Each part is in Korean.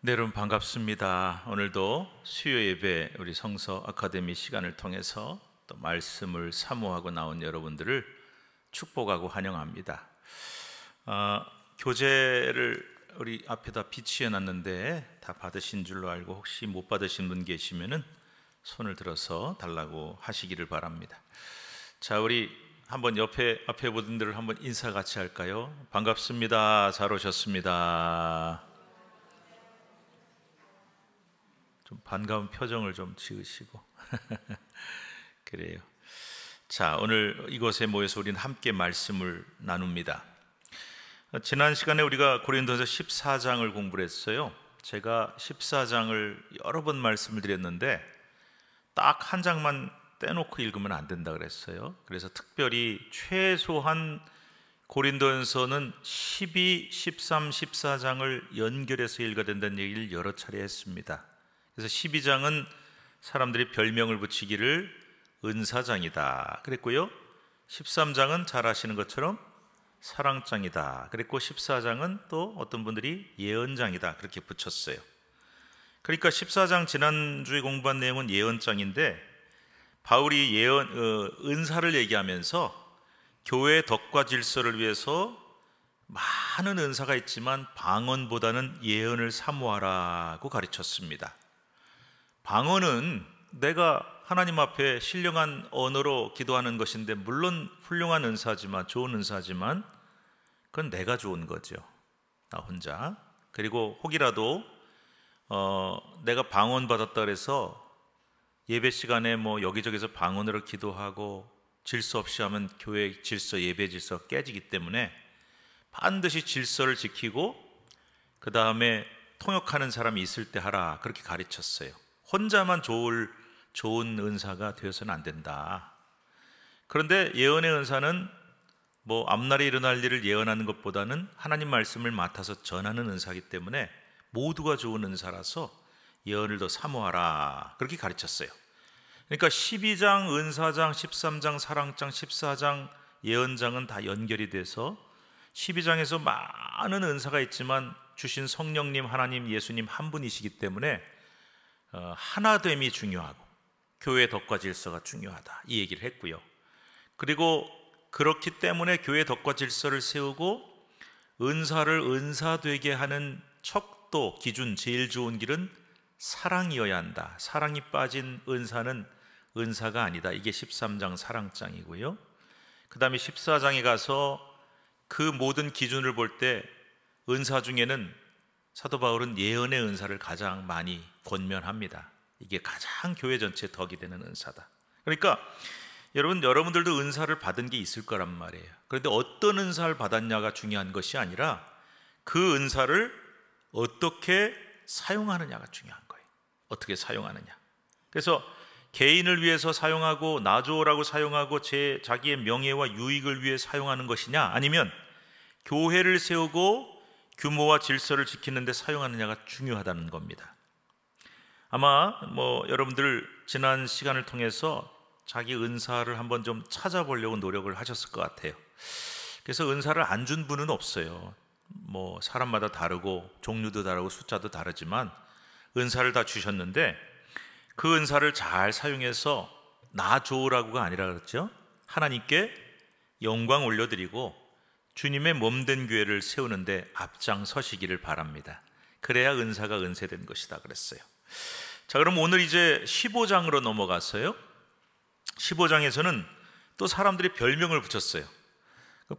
네, 여러분 반갑습니다. 오늘도 수요 예배 우리 성서 아카데미 시간을 통해서 또 말씀을 사모하고 나온 여러분들을 축복하고 환영합니다. 교재를 우리 앞에다 비치해 놨는데 다 받으신 줄로 알고 혹시 못 받으신 분 계시면은 손을 들어서 달라고 하시기를 바랍니다. 자, 우리 한번 앞에 분들을 한번 인사 같이 할까요? 반갑습니다. 잘 오셨습니다. 좀 반가운 표정을 좀 지으시고 그래요. 자, 오늘 이곳에 모여서 우리는 함께 말씀을 나눕니다. 지난 시간에 우리가 고린도서 14장을 공부를 했어요. 제가 14장을 여러 번 말씀을 드렸는데 딱 한 장만 떼놓고 읽으면 안 된다 그랬어요. 그래서 특별히 최소한 고린도전서는 12, 13, 14장을 연결해서 읽어야 된다는 얘기를 여러 차례 했습니다. 그래서 12장은 사람들이 별명을 붙이기를 은사장이다 그랬고요, 13장은 잘 아시는 것처럼 사랑장이다 그랬고, 14장은 또 어떤 분들이 예언장이다 그렇게 붙였어요. 그러니까 14장 지난주에 공부한 내용은 예언장인데, 바울이 은사를 얘기하면서 교회의 덕과 질서를 위해서 많은 은사가 있지만 방언보다는 예언을 사모하라고 가르쳤습니다. 방언은 내가 하나님 앞에 신령한 언어로 기도하는 것인데, 물론 훌륭한 은사지만, 좋은 은사지만 그건 내가 좋은 거죠, 나 혼자. 그리고 혹이라도 내가 방언 받았다 그래서 예배 시간에 뭐 여기저기서 방언으로 기도하고 질서 없이 하면 교회 질서, 예배 질서 깨지기 때문에 반드시 질서를 지키고 그 다음에 통역하는 사람이 있을 때 하라 그렇게 가르쳤어요. 혼자만 좋은 은사가 되어서는 안 된다. 그런데 예언의 은사는 뭐 앞날에 일어날 일을 예언하는 것보다는 하나님 말씀을 맡아서 전하는 은사이기 때문에 모두가 좋은 은사라서 예언을 더 사모하라 그렇게 가르쳤어요. 그러니까 12장 은사장, 13장 사랑장, 14장 예언장은 다 연결이 돼서 12장에서 많은 은사가 있지만 주신 성령님, 하나님, 예수님 한 분이시기 때문에 하나됨이 중요하고 교회의 덕과 질서가 중요하다 이 얘기를 했고요. 그리고 그렇기 때문에 교회의 덕과 질서를 세우고 은사를 은사되게 하는 척도, 기준, 제일 좋은 길은 사랑이어야 한다. 사랑이 빠진 은사는 은사가 아니다. 이게 13장 사랑장이고요. 그 다음에 14장에 가서 그 모든 기준을 볼 때 은사 중에는 사도 바울은 예언의 은사를 가장 많이 권면합니다. 이게 가장 교회 전체에 덕이 되는 은사다. 그러니까 여러분들도 은사를 받은 게 있을 거란 말이에요. 그런데 어떤 은사를 받았냐가 중요한 것이 아니라 그 은사를 어떻게 사용하느냐가 중요한 거예요. 어떻게 사용하느냐. 그래서 개인을 위해서 사용하고 나조라고 사용하고 자기의 명예와 유익을 위해 사용하는 것이냐, 아니면 교회를 세우고 규모와 질서를 지키는 데 사용하느냐가 중요하다는 겁니다. 아마 여러분들 지난 시간을 통해서 자기 은사를 한번 좀 찾아보려고 노력을 하셨을 것 같아요. 그래서 은사를 안 준 분은 없어요. 사람마다 다르고 종류도 다르고 숫자도 다르지만 은사를 다 주셨는데, 그 은사를 잘 사용해서 나 좋으라고가 아니라 그랬죠. 하나님께 영광 올려드리고 주님의 몸된 교회를 세우는데 앞장서시기를 바랍니다. 그래야 은사가 은세된 것이다 그랬어요. 자, 그럼 오늘 이제 15장으로 넘어갔어요. 15장에서는 또 사람들이 별명을 붙였어요.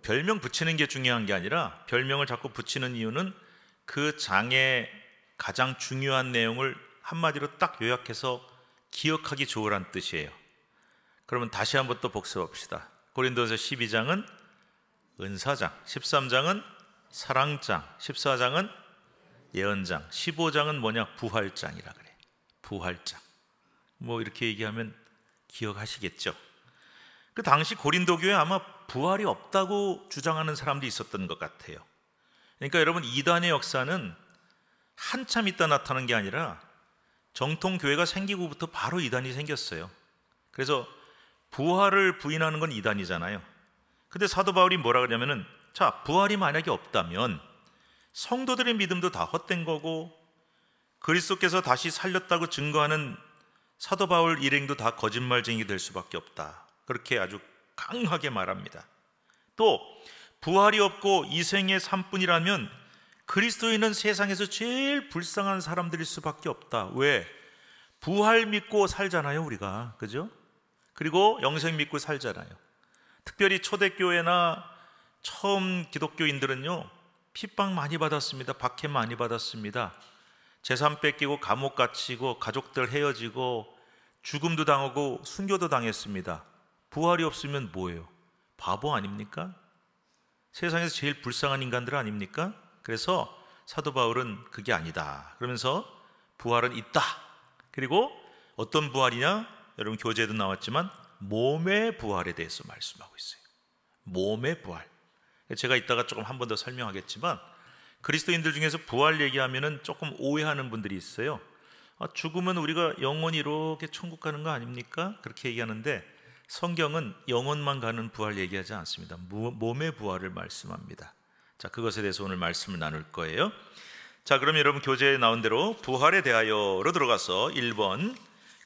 별명 붙이는 게 중요한 게 아니라 별명을 자꾸 붙이는 이유는 그 장의 가장 중요한 내용을 한마디로 딱 요약해서 기억하기 좋으란 뜻이에요. 그러면 다시 한번 또 복습합시다. 고린도서 12장은 은사장, 13장은 사랑장, 14장은 예언장, 15장은 뭐냐? 부활장이라 그래. 부활장. 이렇게 얘기하면 기억하시겠죠? 그 당시 고린도 교회 아마 부활이 없다고 주장하는 사람도 있었던 것 같아요. 그러니까 여러분, 이단의 역사는 한참 있다 나타난 게 아니라 정통 교회가 생기고부터 바로 이단이 생겼어요. 그래서 부활을 부인하는 건 이단이잖아요. 근데 사도 바울이 뭐라 그러냐면은, 자, 부활이 만약에 없다면 성도들의 믿음도 다 헛된 거고 그리스도께서 다시 살렸다고 증거하는 사도 바울 일행도 다 거짓말쟁이 될 수밖에 없다. 그렇게 아주 강하게 말합니다. 또 부활이 없고 이생의 삶뿐이라면 그리스도인은 세상에서 제일 불쌍한 사람들일 수밖에 없다. 왜? 부활 믿고 살잖아요, 우리가. 그죠? 그리고 영생 믿고 살잖아요. 특별히 초대교회나 처음 기독교인들은요, 핍박 많이 받았습니다. 박해 많이 받았습니다. 재산 뺏기고 감옥 갇히고 가족들 헤어지고 죽음도 당하고 순교도 당했습니다. 부활이 없으면 뭐예요? 바보 아닙니까? 세상에서 제일 불쌍한 인간들 아닙니까? 그래서 사도 바울은 그게 아니다 그러면서 부활은 있다. 그리고 어떤 부활이냐? 여러분 교재에도 나왔지만 몸의 부활에 대해서 말씀하고 있어요. 몸의 부활. 제가 이따가 조금 한 번 더 설명하겠지만 그리스도인들 중에서 부활 얘기하면은 조금 오해하는 분들이 있어요. 죽으면 우리가 영원히 이렇게 천국 가는 거 아닙니까? 그렇게 얘기하는데 성경은 영혼만 가는 부활 얘기하지 않습니다. 몸의 부활을 말씀합니다. 자, 그것에 대해서 오늘 말씀을 나눌 거예요. 자, 그럼 여러분 교재에 나온 대로 부활에 대하여로 들어가서 1번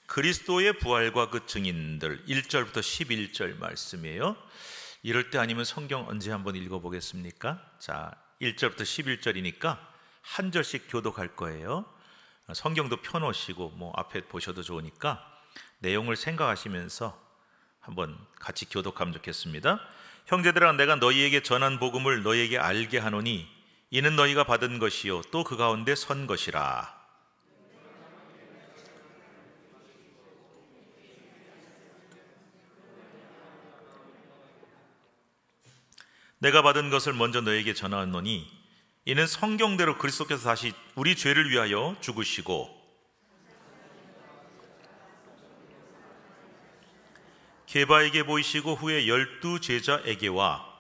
그리스도의 부활과 그 증인들 1절부터 11절 말씀이에요. 이럴 때 아니면 성경 언제 한번 읽어보겠습니까? 자, 1절부터 11절이니까 한 절씩 교독할 거예요. 성경도 펴놓으시고 뭐 앞에 보셔도 좋으니까 내용을 생각하시면서 한번 같이 교독하면 좋겠습니다. 형제들아, 내가 너희에게 전한 복음을 너희에게 알게 하노니 이는 너희가 받은 것이요 또 그 가운데 선 것이라. 내가 받은 것을 먼저 너희에게 전하노니 이는 성경대로 그리스도께서 다시 우리 죄를 위하여 죽으시고 게바에게 보이시고 후에 12 제자에게와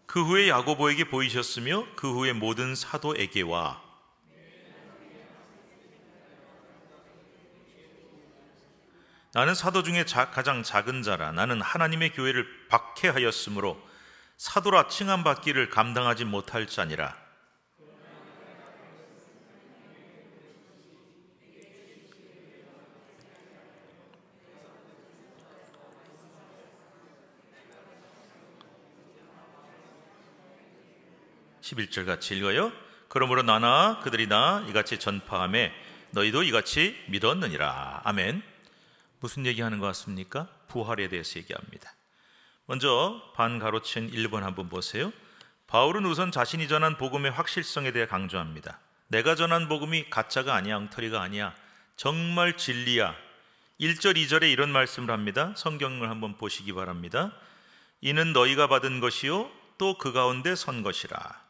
그 후에 야고보에게 보이셨으며 그 후에 모든 사도에게와 나는 사도 중에 가장 작은 자라. 나는 하나님의 교회를 박해하였으므로 사도라 칭함받기를 감당하지 못할 자니라. (11절) 같이 읽어요. 그러므로 나나 그들이 나 이같이 전파하며 너희도 이같이 믿었느니라. 아멘. 무슨 얘기하는 것 같습니까? 부활에 대해서 얘기합니다. 먼저 반가로친 1번 한번 보세요. 바울은 우선 자신이 전한 복음의 확실성에 대해 강조합니다. 내가 전한 복음이 가짜가 아니야, 엉터리가 아니야, 정말 진리야. 1절 2절에 이런 말씀을 합니다. 성경을 한번 보시기 바랍니다. 이는 너희가 받은 것이요 또 그 가운데 선 것이라.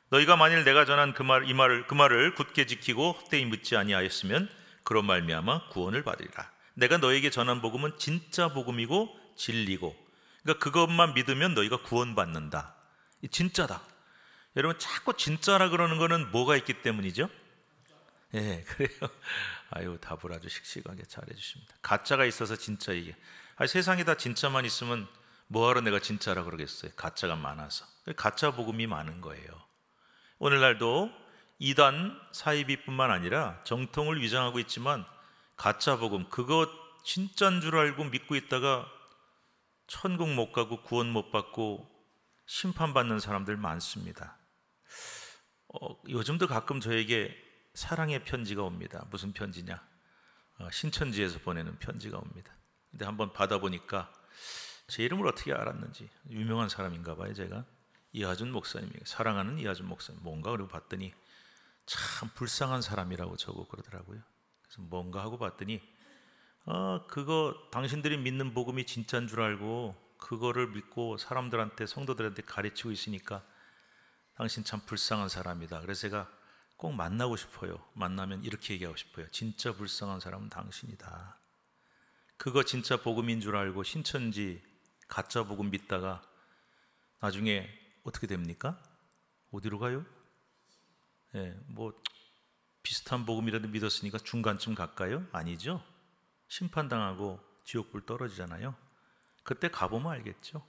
너희가 만일 내가 전한 그 말을 굳게 지키고 헛되이 묻지 아니하였으면 그런 말미암아 구원을 받으리라. 내가 너에게 전한 복음은 진짜 복음이고 진리고, 그러니까 그것만 믿으면 너희가 구원받는다. 이 진짜다. 여러분 자꾸 진짜라 그러는 거는 뭐가 있기 때문이죠? 예, 그래요. 아유, 답을 아주 씩씩하게 잘해 주십니다. 가짜가 있어서 진짜 이게. 세상에 다 진짜만 있으면 뭐하러 내가 진짜라 그러겠어요? 가짜가 많아서. 가짜 복음이 많은 거예요. 오늘날도 이단 사이비뿐만 아니라 정통을 위장하고 있지만 가짜 복음, 그거 진짜인 줄 알고 믿고 있다가 천국 못 가고 구원 못 받고 심판받는 사람들 많습니다. 요즘도 가끔 저에게 사랑의 편지가 옵니다. 무슨 편지냐? 신천지에서 보내는 편지가 옵니다. 근데 한번 받아보니까 제 이름을 어떻게 알았는지 유명한 사람인가 봐요. 제가 이하준 목사님이 사랑하는 이하준 목사님 뭔가 그러고 봤더니 참 불쌍한 사람이라고 적고 그러더라고요. 그래서 뭔가 하고 봤더니 그거 당신들이 믿는 복음이 진짜인 줄 알고 그거를 믿고 사람들한테 성도들한테 가르치고 있으니까 당신 참 불쌍한 사람이다. 그래서 제가 꼭 만나고 싶어요. 만나면 이렇게 얘기하고 싶어요. 진짜 불쌍한 사람은 당신이다. 그거 진짜 복음인 줄 알고 신천지 가짜 복음 믿다가 나중에 어떻게 됩니까? 어디로 가요? 예, 뭐 비슷한 복음이라도 믿었으니까 중간쯤 갈까요? 아니죠. 심판당하고 지옥불 떨어지잖아요. 그때 가보면 알겠죠.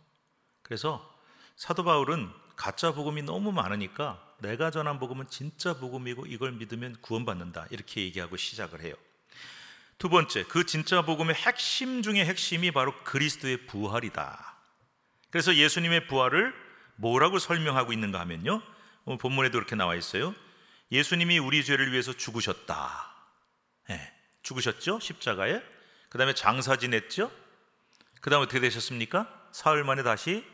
그래서 사도 바울은 가짜 복음이 너무 많으니까 내가 전한 복음은 진짜 복음이고 이걸 믿으면 구원받는다, 이렇게 얘기하고 시작을 해요. 두 번째, 그 진짜 복음의 핵심 중에 핵심이 바로 그리스도의 부활이다. 그래서 예수님의 부활을 뭐라고 설명하고 있는가 하면요, 본문에도 이렇게 나와 있어요. 예수님이 우리 죄를 위해서 죽으셨다. 네, 죽으셨죠, 십자가에. 그 다음에 장사 지냈죠. 그 다음에 어떻게 되셨습니까? 사흘 만에 다시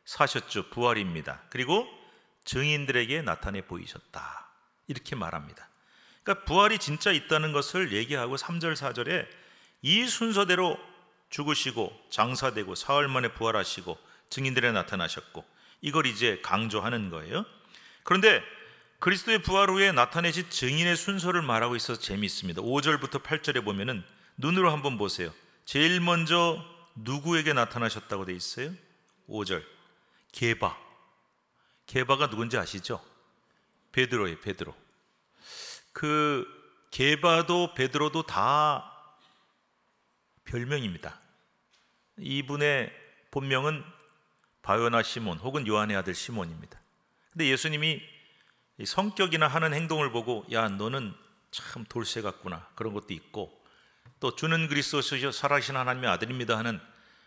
사셨죠. 부활입니다. 그리고 증인들에게 나타내 보이셨다, 이렇게 말합니다. 그러니까 부활이 진짜 있다는 것을 얘기하고 3절 4절에 이 순서대로 죽으시고 장사되고 사흘 만에 부활하시고 증인들에 나타나셨고, 이걸 이제 강조하는 거예요. 그런데 그리스도의 부활 후에 나타내신 증인의 순서를 말하고 있어서 재미있습니다. 5절부터 8절에 보면은 눈으로 한번 보세요. 제일 먼저 누구에게 나타나셨다고 돼 있어요? 5절, 게바가 누군지 아시죠? 베드로예요. 베드로. 그 게바도 베드로도 다 별명입니다. 이분의 본명은 바요나 시몬 혹은 요한의 아들 시몬입니다. 근데 예수님이 성격이나 하는 행동을 보고 야, 너는 참 돌쇠 같구나, 그런 것도 있고, 또 주는 그리스도시요 살아계신 하나님의 아들입니다 하는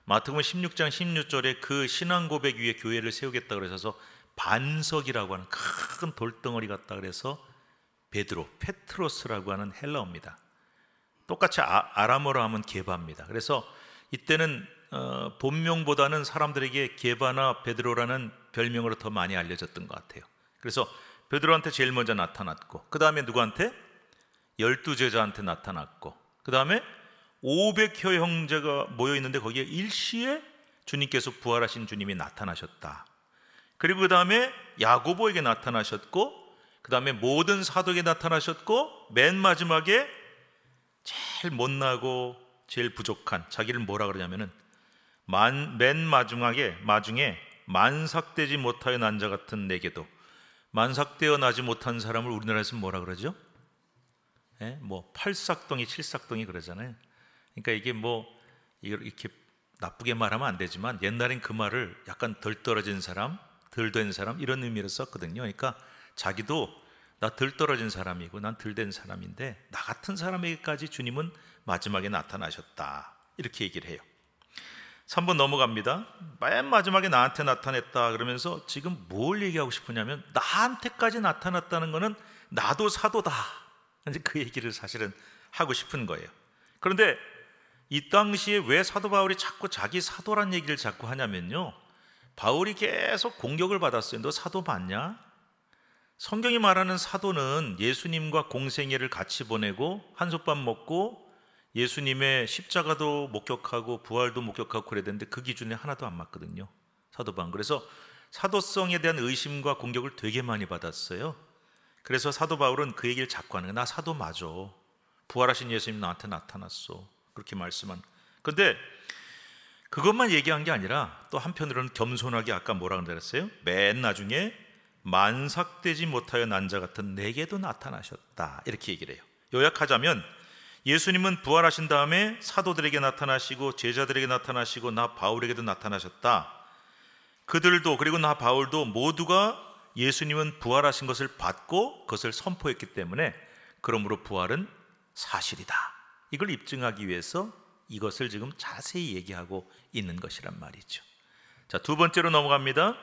마태복음 16장 16절에 그 신앙 고백 위에 교회를 세우겠다 그래서 반석이라고 하는 큰 돌덩어리 같다 그래서 베드로, 페트로스라고 하는 헬라어입니다. 똑같이 아람어로 하면 게바입니다. 그래서 이때는 본명보다는 사람들에게 게바나 베드로라는 별명으로 더 많이 알려졌던 것 같아요. 그래서 베드로한테 제일 먼저 나타났고, 그 다음에 누구한테? 12제자한테 나타났고, 그 다음에 500여 형제가 모여 있는데 거기에 일시에 주님께서 부활하신 주님이 나타나셨다. 그리고 그 다음에 야고보에게 나타나셨고, 그 다음에 모든 사도에게 나타나셨고, 맨 마지막에 제일 못나고 제일 부족한, 자기를 뭐라 그러냐면은 맨 마중에 만삭되지 못하여 난 자 같은 내게도, 만삭되어 나지 못한 사람을 우리나라에서 뭐라 그러죠? 뭐 팔삭동이 칠삭동이 그러잖아요. 그러니까 이게 뭐 이렇게 나쁘게 말하면 안 되지만 옛날엔 그 말을 약간 덜 떨어진 사람, 덜 된 사람, 이런 의미로 썼거든요. 그러니까 자기도 나 덜 떨어진 사람이고 난 덜 된 사람인데 나 같은 사람에게까지 주님은 마지막에 나타나셨다, 이렇게 얘기를 해요. 3번 넘어갑니다. 맨 마지막에 나한테 나타났다 그러면서 지금 뭘 얘기하고 싶으냐면 나한테까지 나타났다는 거는 나도 사도다, 이제 그 얘기를 사실은 하고 싶은 거예요. 그런데 이 당시에 왜 사도 바울이 자꾸 자기 사도란 얘기를 자꾸 하냐면요, 바울이 계속 공격을 받았어요. 너 사도 맞냐? 성경이 말하는 사도는 예수님과 공생애를 같이 보내고 한솥밥 먹고 예수님의 십자가도 목격하고 부활도 목격하고 그래야 되는데 그 기준에 하나도 안 맞거든요, 사도 바울. 그래서 사도성에 대한 의심과 공격을 되게 많이 받았어요. 그래서 사도 바울은 그 얘기를 자꾸 하는 거예요. 나 사도 맞아, 부활하신 예수님 나한테 나타났어, 그렇게 말씀한. 근데 그것만 얘기한 게 아니라 또 한편으로는 겸손하게 아까 뭐라고 그랬어요? 맨 나중에 만삭되지 못하여 난 자 같은 내게도 나타나셨다, 이렇게 얘기를 해요. 요약하자면 예수님은 부활하신 다음에 사도들에게 나타나시고 제자들에게 나타나시고 나 바울에게도 나타나셨다. 그들도, 그리고 나 바울도 모두가 예수님은 부활하신 것을 받고 그것을 선포했기 때문에 그러므로 부활은 사실이다, 이걸 입증하기 위해서 이것을 지금 자세히 얘기하고 있는 것이란 말이죠. 자, 두 번째로 넘어갑니다.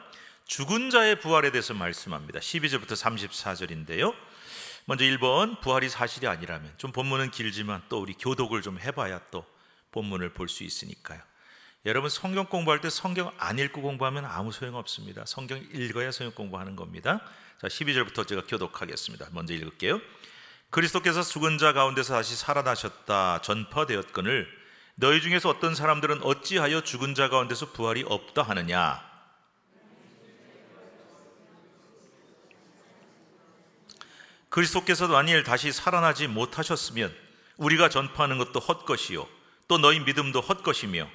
죽은 자의 부활에 대해서 말씀합니다. 12절부터 34절인데요 먼저 1번, 부활이 사실이 아니라면. 좀 본문은 길지만 또 우리 교독을 좀 해봐야 또 본문을 볼 수 있으니까요. 여러분 성경 공부할 때 성경 안 읽고 공부하면 아무 소용없습니다. 성경 읽어야 성경 공부하는 겁니다. 자, 12절부터 제가 교독하겠습니다. 먼저 읽을게요. 그리스도께서 죽은 자 가운데서 다시 살아나셨다 전파되었거늘 너희 중에서 어떤 사람들은 어찌하여 죽은 자 가운데서 부활이 없다 하느냐. 그리스도께서 만일 다시 살아나지 못하셨으면 우리가 전파하는 것도 헛것이요 또 너희 믿음도 헛것이며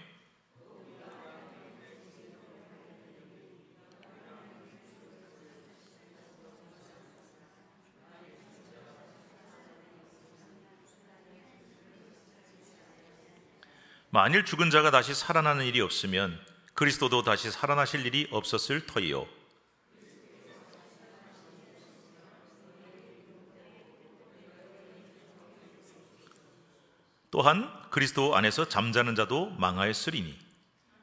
만일 죽은 자가 다시 살아나는 일이 없으면 그리스도도 다시 살아나실 일이 없었을 터이요. 또한 그리스도 안에서 잠자는 자도 망하였으리니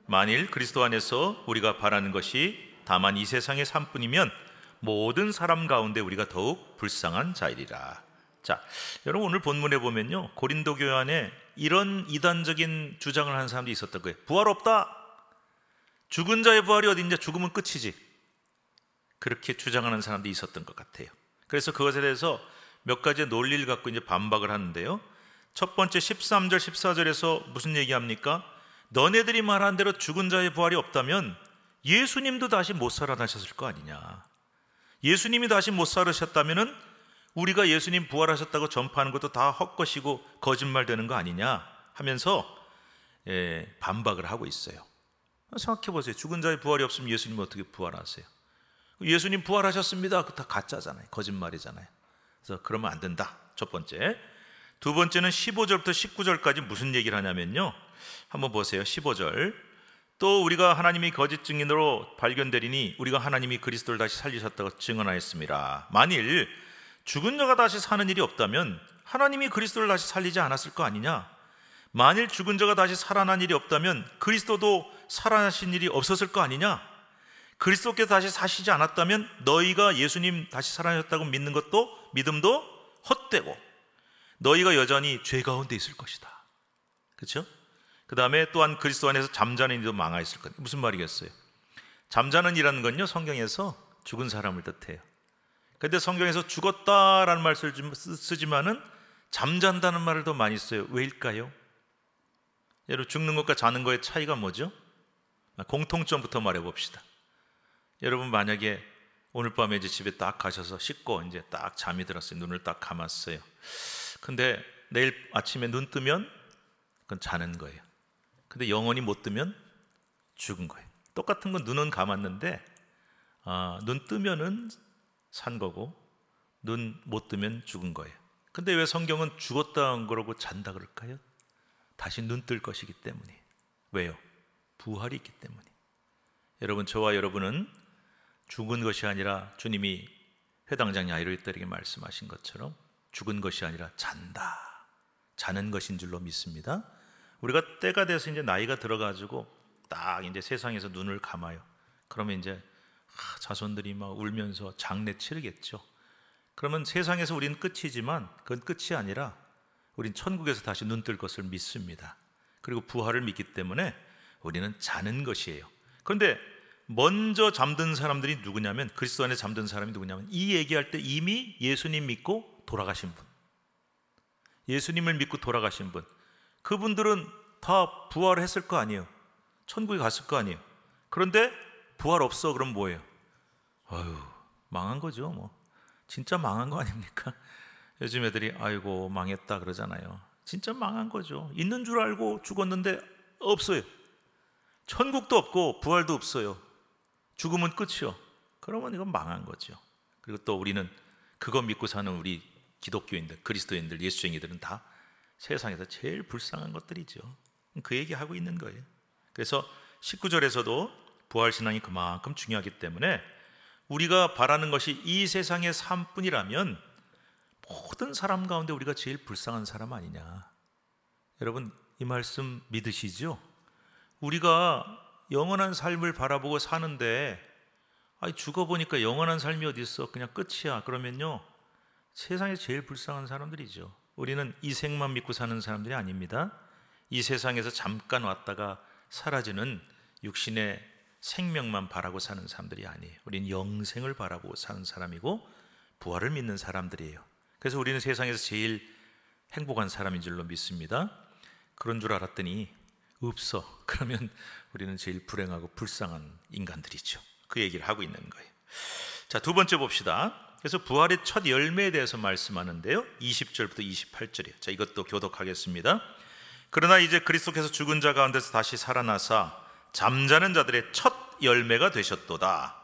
만일 그리스도 안에서 우리가 바라는 것이 다만 이 세상의 삶뿐이면 모든 사람 가운데 우리가 더욱 불쌍한 자이리라. 자, 여러분 오늘 본문에 보면요, 고린도 교회 안에 이런 이단적인 주장을 하는 사람들이 있었던 거예요. 부활 없다. 죽은 자의 부활이 어딨냐? 죽으면 끝이지. 그렇게 주장하는 사람들이 있었던 것 같아요. 그래서 그것에 대해서 몇 가지의 논리를 갖고 이제 반박을 하는데요. 첫 번째 13절 14절에서 무슨 얘기합니까? 너네들이 말한 대로 죽은 자의 부활이 없다면 예수님도 다시 못 살아나셨을 거 아니냐. 예수님이 다시 못 살으셨다면은 우리가 예수님 부활하셨다고 전파하는 것도 다 헛것이고 거짓말 되는 거 아니냐 하면서 반박을 하고 있어요. 생각해 보세요. 죽은 자의 부활이 없으면 예수님이 어떻게 부활하세요? 예수님 부활하셨습니다. 그거 다 가짜잖아요. 거짓말이잖아요. 그래서 그러면 안 된다. 첫 번째. 두 번째는 15절부터 19절까지 무슨 얘기를 하냐면요, 한번 보세요. 15절. 또 우리가 하나님이 거짓 증인으로 발견되리니 우리가 하나님이 그리스도를 다시 살리셨다고 증언하였습니다. 만일 죽은 자가 다시 사는 일이 없다면 하나님이 그리스도를 다시 살리지 않았을 거 아니냐. 만일 죽은 자가 다시 살아난 일이 없다면 그리스도도 살아나신 일이 없었을 거 아니냐. 그리스도께서 다시 사시지 않았다면 너희가 예수님 다시 살아나셨다고 믿는 것도 믿음도 헛되고 너희가 여전히 죄 가운데 있을 것이다. 그렇죠? 그 다음에 또한 그리스도 안에서 잠자는 이도 망하였을 것. 무슨 말이겠어요? 잠자는 이라는 건요, 성경에서 죽은 사람을 뜻해요. 그런데 성경에서 죽었다라는 말을 쓰지만은 잠잔다는 말을 더 많이 써요. 왜일까요? 여러분, 죽는 것과 자는 거의 차이가 뭐죠? 공통점부터 말해봅시다. 여러분, 만약에 오늘 밤에 이제 집에 딱 가셔서 씻고 이제 딱 잠이 들었어요. 눈을 딱 감았어요. 근데 내일 아침에 눈 뜨면 그건 자는 거예요. 근데 영원히 못 뜨면 죽은 거예요. 똑같은 건 눈은 감았는데 눈 뜨면은 산 거고 눈 못 뜨면 죽은 거예요. 근데 왜 성경은 죽었다는 거라고 잔다 그럴까요? 다시 눈 뜰 것이기 때문에. 왜요? 부활이 있기 때문에. 여러분, 저와 여러분은 죽은 것이 아니라 주님이 회당장 야이로들에게 말씀하신 것처럼 죽은 것이 아니라 잔다, 자는 것인 줄로 믿습니다. 우리가 때가 돼서 이제 나이가 들어가지고 딱 이제 세상에서 눈을 감아요. 그러면 이제 자손들이 막 울면서 장례 치르겠죠. 그러면 세상에서 우리는 끝이지만 그건 끝이 아니라 우린 천국에서 다시 눈 뜰 것을 믿습니다. 그리고 부활을 믿기 때문에 우리는 자는 것이에요. 그런데 먼저 잠든 사람들이 누구냐면, 그리스도 안에 잠든 사람이 누구냐면, 이 얘기할 때 이미 예수님 믿고 돌아가신 분, 예수님을 믿고 돌아가신 분, 그분들은 다 부활했을 거 아니에요. 천국에 갔을 거 아니에요. 그런데 부활 없어. 그럼 뭐예요? 아유, 망한 거죠. 뭐 진짜 망한 거 아닙니까? 요즘 애들이 아이고 망했다 그러잖아요. 진짜 망한 거죠. 있는 줄 알고 죽었는데 없어요. 천국도 없고 부활도 없어요. 죽으면 끝이요. 그러면 이건 망한 거죠. 그리고 또 우리는 그거 믿고 사는 우리 기독교인들, 그리스도인들, 예수쟁이들은 다 세상에서 제일 불쌍한 것들이죠. 그 얘기하고 있는 거예요. 그래서 19절에서도 부활신앙이 그만큼 중요하기 때문에 우리가 바라는 것이 이 세상의 삶뿐이라면 모든 사람 가운데 우리가 제일 불쌍한 사람 아니냐. 여러분, 이 말씀 믿으시죠? 우리가 영원한 삶을 바라보고 사는데 죽어보니까 영원한 삶이 어디 있어? 그냥 끝이야. 그러면요, 세상에 제일 불쌍한 사람들이죠. 우리는 이 생만 믿고 사는 사람들이 아닙니다. 이 세상에서 잠깐 왔다가 사라지는 육신의 생명만 바라고 사는 사람들이 아니에요. 우리는 영생을 바라보고 사는 사람이고 부활을 믿는 사람들이에요. 그래서 우리는 세상에서 제일 행복한 사람인 줄로 믿습니다. 그런 줄 알았더니 없어. 그러면 우리는 제일 불행하고 불쌍한 인간들이죠. 그 얘기를 하고 있는 거예요. 자, 두 번째 봅시다. 그래서 부활의 첫 열매에 대해서 말씀하는데요, 20절부터 28절이에요. 자, 이것도 교독하겠습니다. 그러나 이제 그리스도께서 죽은 자 가운데서 다시 살아나사 잠자는 자들의 첫 열매가 되셨도다.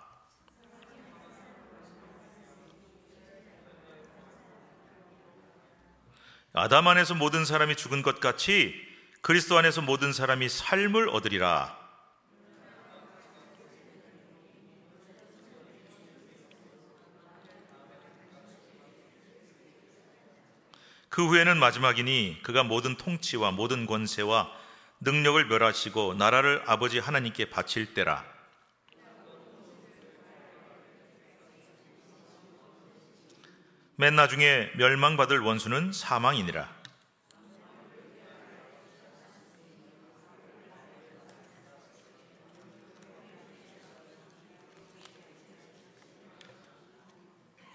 아담 안에서 모든 사람이 죽은 것 같이 그리스도 안에서 모든 사람이 삶을 얻으리라. 그 후에는 마지막이니 그가 모든 통치와 모든 권세와 능력을 멸하시고 나라를 아버지 하나님께 바칠 때라. 맨 나중에 멸망받을 원수는 사망이니라.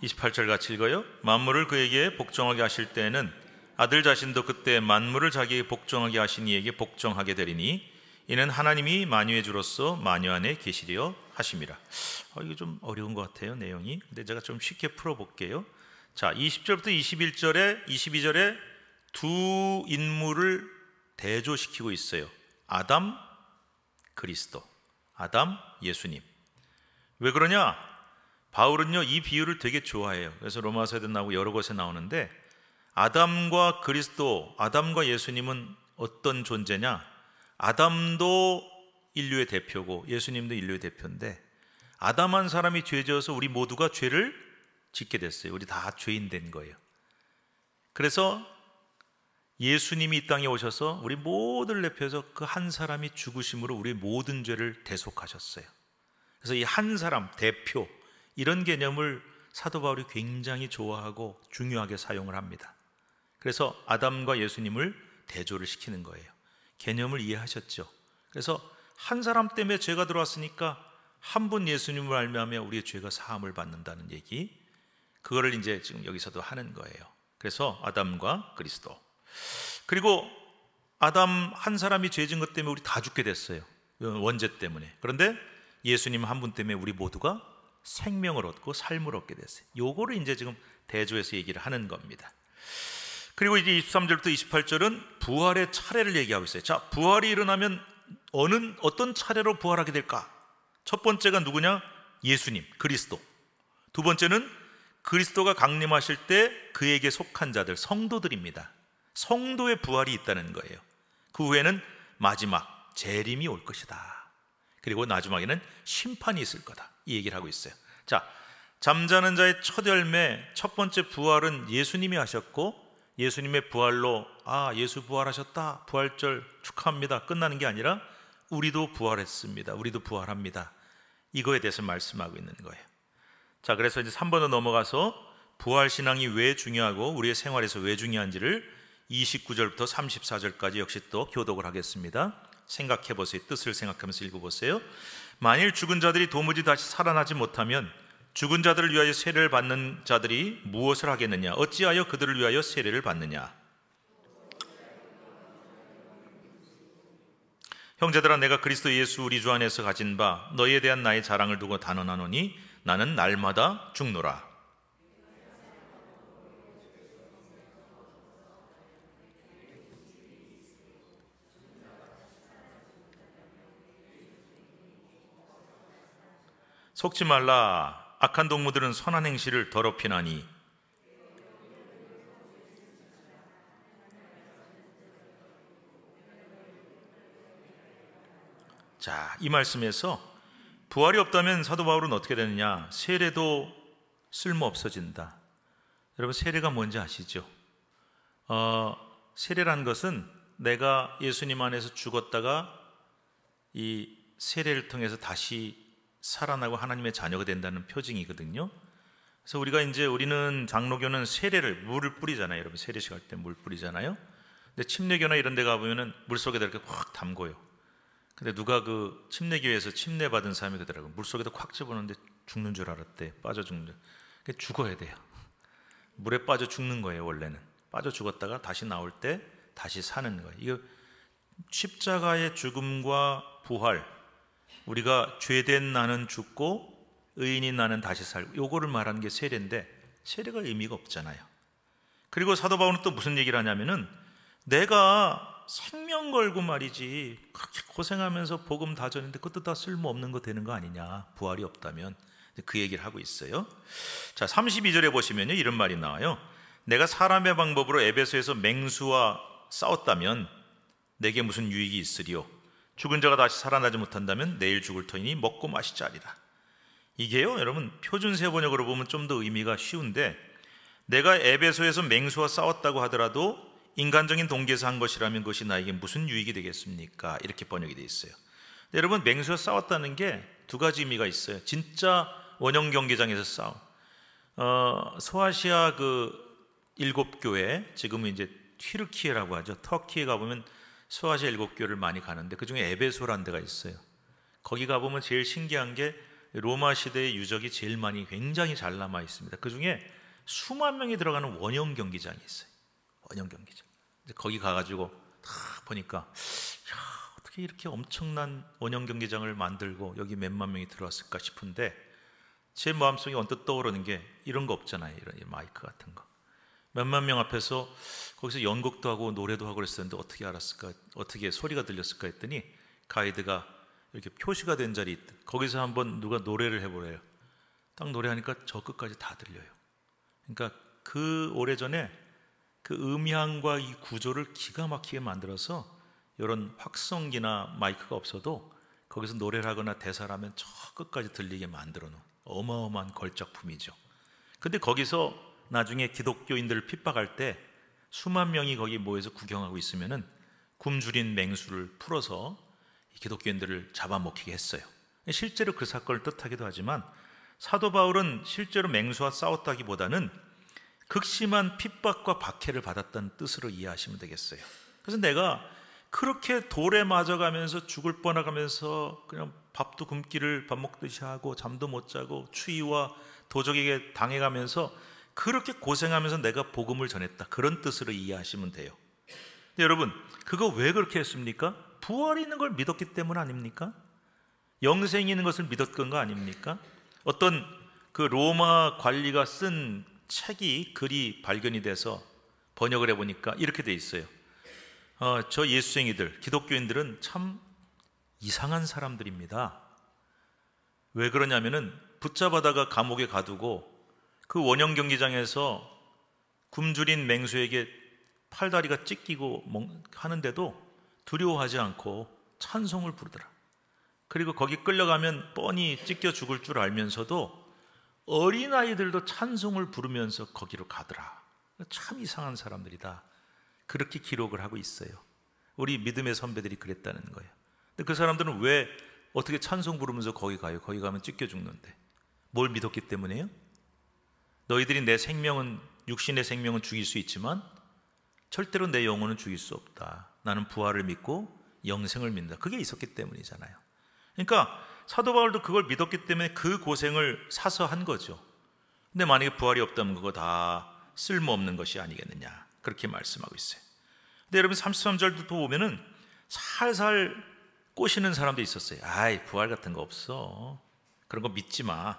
(28절) 같이 읽어요. 만물을 그에게 복종하게 하실 때에는 아들 자신도 그때 만물을 자기에게 복종하게 하신 이에게 복종하게 되리니 이는 하나님이 만유의 주로서 만유 안에 계시리여 하심이라. 이거 좀 어려운 것 같아요, 내용이. 근데 제가 좀 쉽게 풀어볼게요. 자, 20절부터 21절에 22절에 두 인물을 대조시키고 있어요. 아담, 그리스도. 아담, 예수님. 왜 그러냐? 바울은요 이 비유를 되게 좋아해요. 그래서 로마서에도 나오고 여러 곳에 나오는데, 아담과 그리스도, 아담과 예수님은 어떤 존재냐? 아담도 인류의 대표고 예수님도 인류의 대표인데, 아담 한 사람이 죄 지어서 우리 모두가 죄를 짓게 됐어요. 우리 다 죄인 된 거예요. 그래서 예수님이 이 땅에 오셔서 우리 모두를 대표해서 그 한 사람이 죽으심으로 우리 모든 죄를 대속하셨어요. 그래서 이 한 사람, 대표, 이런 개념을 사도 바울이 굉장히 좋아하고 중요하게 사용을 합니다. 그래서 아담과 예수님을 대조를 시키는 거예요. 개념을 이해하셨죠? 그래서 한 사람 때문에 죄가 들어왔으니까 한 분 예수님을 말미암아 우리의 죄가 사함을 받는다는 얘기, 그거를 이제 지금 여기서도 하는 거예요. 그래서 아담과 그리스도. 그리고 아담 한 사람이 죄 지은 것 때문에 우리 다 죽게 됐어요. 원죄 때문에. 그런데 예수님 한 분 때문에 우리 모두가 생명을 얻고 삶을 얻게 됐어요. 요거를 이제 지금 대조해서 얘기를 하는 겁니다. 그리고 이제 23절부터 28절은 부활의 차례를 얘기하고 있어요. 자, 부활이 일어나면 어떤 차례로 부활하게 될까? 첫 번째가 누구냐? 예수님, 그리스도. 두 번째는 그리스도가 강림하실 때 그에게 속한 자들, 성도들입니다. 성도의 부활이 있다는 거예요. 그 후에는 마지막 재림이 올 것이다. 그리고 마지막에는 심판이 있을 거다. 이 얘기를 하고 있어요. 자, 잠자는 자의 첫 열매, 첫 번째 부활은 예수님이 하셨고, 예수님의 부활로 예수 부활하셨다, 부활절 축하합니다, 끝나는 게 아니라 우리도 부활했습니다, 우리도 부활합니다, 이거에 대해서 말씀하고 있는 거예요. 자, 그래서 이제 3번으로 넘어가서 부활신앙이 왜 중요하고 우리의 생활에서 왜 중요한지를 29절부터 34절까지 역시 또 교독을 하겠습니다. 생각해 보세요. 뜻을 생각하면서 읽어보세요. 만일 죽은 자들이 도무지 다시 살아나지 못하면 죽은 자들을 위하여 세례를 받는 자들이 무엇을 하겠느냐? 어찌하여 그들을 위하여 세례를 받느냐? 형제들아, 내가 그리스도 예수 우리 주 안에서 가진 바 너희에 대한 나의 자랑을 두고 단언하노니 나는 날마다 죽노라. 속지 말라. 악한 동무들은 선한 행실을 더럽히나니. 자, 이 말씀에서 부활이 없다면 사도 바울은 어떻게 되느냐? 세례도 쓸모 없어진다. 여러분, 세례가 뭔지 아시죠? 세례란 것은 내가 예수님 안에서 죽었다가 이 세례를 통해서 다시 살아나고 하나님의 자녀가 된다는 표징이거든요. 그래서 우리는 장로교는 세례를, 물을 뿌리잖아요. 여러분, 세례식 할 때 물 뿌리잖아요. 근데 침례교나 이런 데 가보면은 물 속에다 이렇게 확 담궈요. 근데 누가 그 침례교회에서 침례 받은 사람이 그러더라고요. 물 속에다 콱 집어넣는데 죽는 줄 알았대. 빠져 죽는 줄. 그러니까 죽어야 돼요. 물에 빠져 죽는 거예요. 원래는 빠져 죽었다가 다시 나올 때 다시 사는 거예요. 이거 십자가의 죽음과 부활, 우리가 죄된 나는 죽고 의인인 나는 다시 살고, 요거를 말하는 게 세례인데 세례가 의미가 없잖아요. 그리고 사도 바울은 또 무슨 얘기를 하냐면은 내가 생명 걸고 말이지 그렇게 고생하면서 복음 다 전했는데 그것도 다 쓸모없는 거 되는 거 아니냐, 부활이 없다면. 그 얘기를 하고 있어요. 자, 32절에 보시면요, 이런 말이 나와요. 내가 사람의 방법으로 에베소에서 맹수와 싸웠다면 내게 무슨 유익이 있으리요? 죽은 자가 다시 살아나지 못한다면 내일 죽을 터이니 먹고 마시자 하리라. 이게요, 여러분, 표준세 번역으로 보면 좀 더 의미가 쉬운데, 내가 에베소에서 맹수와 싸웠다고 하더라도 인간적인 동기에서 한 것이라면 그것이 나에게 무슨 유익이 되겠습니까? 이렇게 번역이 되어 있어요. 근데 여러분, 맹수와 싸웠다는 게 두 가지 의미가 있어요. 진짜 원형 경기장에서 싸움. 소아시아 그 7교회, 지금은 이제 튀르키예라고 하죠. 터키에 가보면 소아시아 7교회를 많이 가는데 그 중에 에베소라는 데가 있어요. 거기 가보면 제일 신기한 게 로마 시대의 유적이 제일 많이 굉장히 잘 남아 있습니다. 그 중에 수만 명이 들어가는 원형 경기장이 있어요. 원형 경기장. 거기 가가지고 다 보니까, 야, 어떻게 이렇게 엄청난 원형 경기장을 만들고 여기 몇만 명이 들어왔을까 싶은데, 제 마음속에 언뜻 떠오르는 게 이런 거 없잖아요. 이런 마이크 같은 거. 몇만 명 앞에서 거기서 연극도 하고 노래도 하고 그랬었는데 어떻게 알았을까? 어떻게 소리가 들렸을까 했더니 가이드가 이렇게 표시가 된 자리 있다. 거기서 한번 누가 노래를 해보래요. 딱 노래하니까 저 끝까지 다 들려요. 그러니까 그 오래전에 그 음향과 이 구조를 기가 막히게 만들어서 이런 확성기나 마이크가 없어도 거기서 노래를 하거나 대사를 하면 저 끝까지 들리게 만들어 놓은 어마어마한 걸작품이죠. 근데 거기서 나중에 기독교인들을 핍박할 때 수만 명이 거기 모여서 구경하고 있으면은 굶주린 맹수를 풀어서 기독교인들을 잡아먹히게 했어요. 실제로 그 사건을 뜻하기도 하지만 사도 바울은 실제로 맹수와 싸웠다기보다는 극심한 핍박과 박해를 받았다는 뜻으로 이해하시면 되겠어요. 그래서 내가 그렇게 돌에 맞아가면서 죽을 뻔하면서 그냥 밥도 굶기를 밥 먹듯이 하고 잠도 못 자고 추위와 도적에게 당해가면서 그렇게 고생하면서 내가 복음을 전했다, 그런 뜻으로 이해하시면 돼요. 근데 여러분, 그거 왜 그렇게 했습니까? 부활이 있는 걸 믿었기 때문 아닙니까? 영생이 있는 것을 믿었던 거 아닙니까? 어떤 그 로마 관리가 쓴 책이, 글이 발견이 돼서 번역을 해보니까 이렇게 돼 있어요. 저 예수쟁이들, 기독교인들은 참 이상한 사람들입니다. 왜 그러냐면은 붙잡아다가 감옥에 가두고 그 원형 경기장에서 굶주린 맹수에게 팔다리가 찢기고 하는데도 두려워하지 않고 찬송을 부르더라. 그리고 거기 끌려가면 뻔히 찢겨 죽을 줄 알면서도 어린아이들도 찬송을 부르면서 거기로 가더라. 참 이상한 사람들이다. 그렇게 기록을 하고 있어요. 우리 믿음의 선배들이 그랬다는 거예요. 근데 그 사람들은 왜 어떻게 찬송 부르면서 거기 가요? 거기 가면 찢겨 죽는데. 뭘 믿었기 때문에요? 너희들이 내 생명은, 육신의 생명은 죽일 수 있지만 절대로 내 영혼은 죽일 수 없다. 나는 부활을 믿고 영생을 믿는다. 그게 있었기 때문이잖아요. 그러니까 사도 바울도 그걸 믿었기 때문에 그 고생을 사서 한 거죠. 근데 만약에 부활이 없다면 그거 다 쓸모없는 것이 아니겠느냐, 그렇게 말씀하고 있어요. 근데 여러분 33절도 보면은 살살 꼬시는 사람도 있었어요. 아이, 부활 같은 거 없어. 그런 거 믿지 마.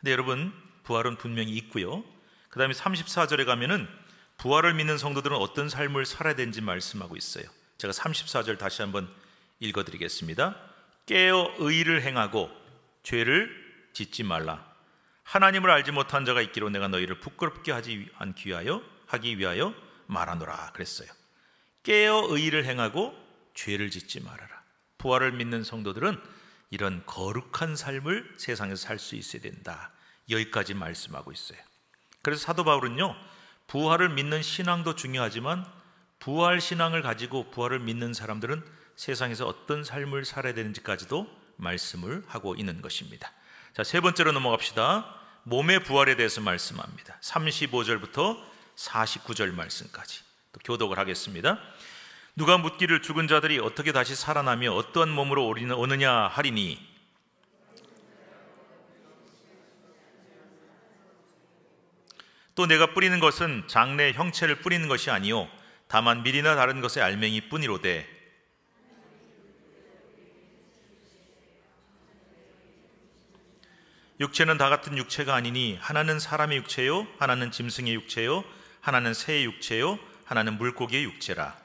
근데 여러분, 부활은 분명히 있고요. 그 다음에 34절에 가면은 부활을 믿는 성도들은 어떤 삶을 살아야 되는지 말씀하고 있어요. 제가 34절 다시 한번 읽어드리겠습니다. 깨어 의를 행하고 죄를 짓지 말라. 하나님을 알지 못한 자가 있기로 내가 너희를 부끄럽게 하기 위하여 말하노라 그랬어요. 깨어 의를 행하고 죄를 짓지 말아라. 부활을 믿는 성도들은 이런 거룩한 삶을 세상에서 살 수 있어야 된다. 여기까지 말씀하고 있어요. 그래서 사도 바울은요, 부활을 믿는 신앙도 중요하지만 부활 신앙을 가지고 부활을 믿는 사람들은 세상에서 어떤 삶을 살아야 되는지까지도 말씀을 하고 있는 것입니다. 자, 세 번째로 넘어갑시다. 몸의 부활에 대해서 말씀합니다. 35절부터 49절 말씀까지 또 교독을 하겠습니다. 누가 묻기를 죽은 자들이 어떻게 다시 살아나며 어떠한 몸으로 오느냐 하리니, 또 내가 뿌리는 것은 장래 형체를 뿌리는 것이 아니요 다만 밀이나 다른 것의 알맹이 뿐이로되, 육체는 다 같은 육체가 아니니 하나는 사람의 육체요, 하나는 짐승의 육체요, 하나는 새의 육체요, 하나는 물고기의 육체라.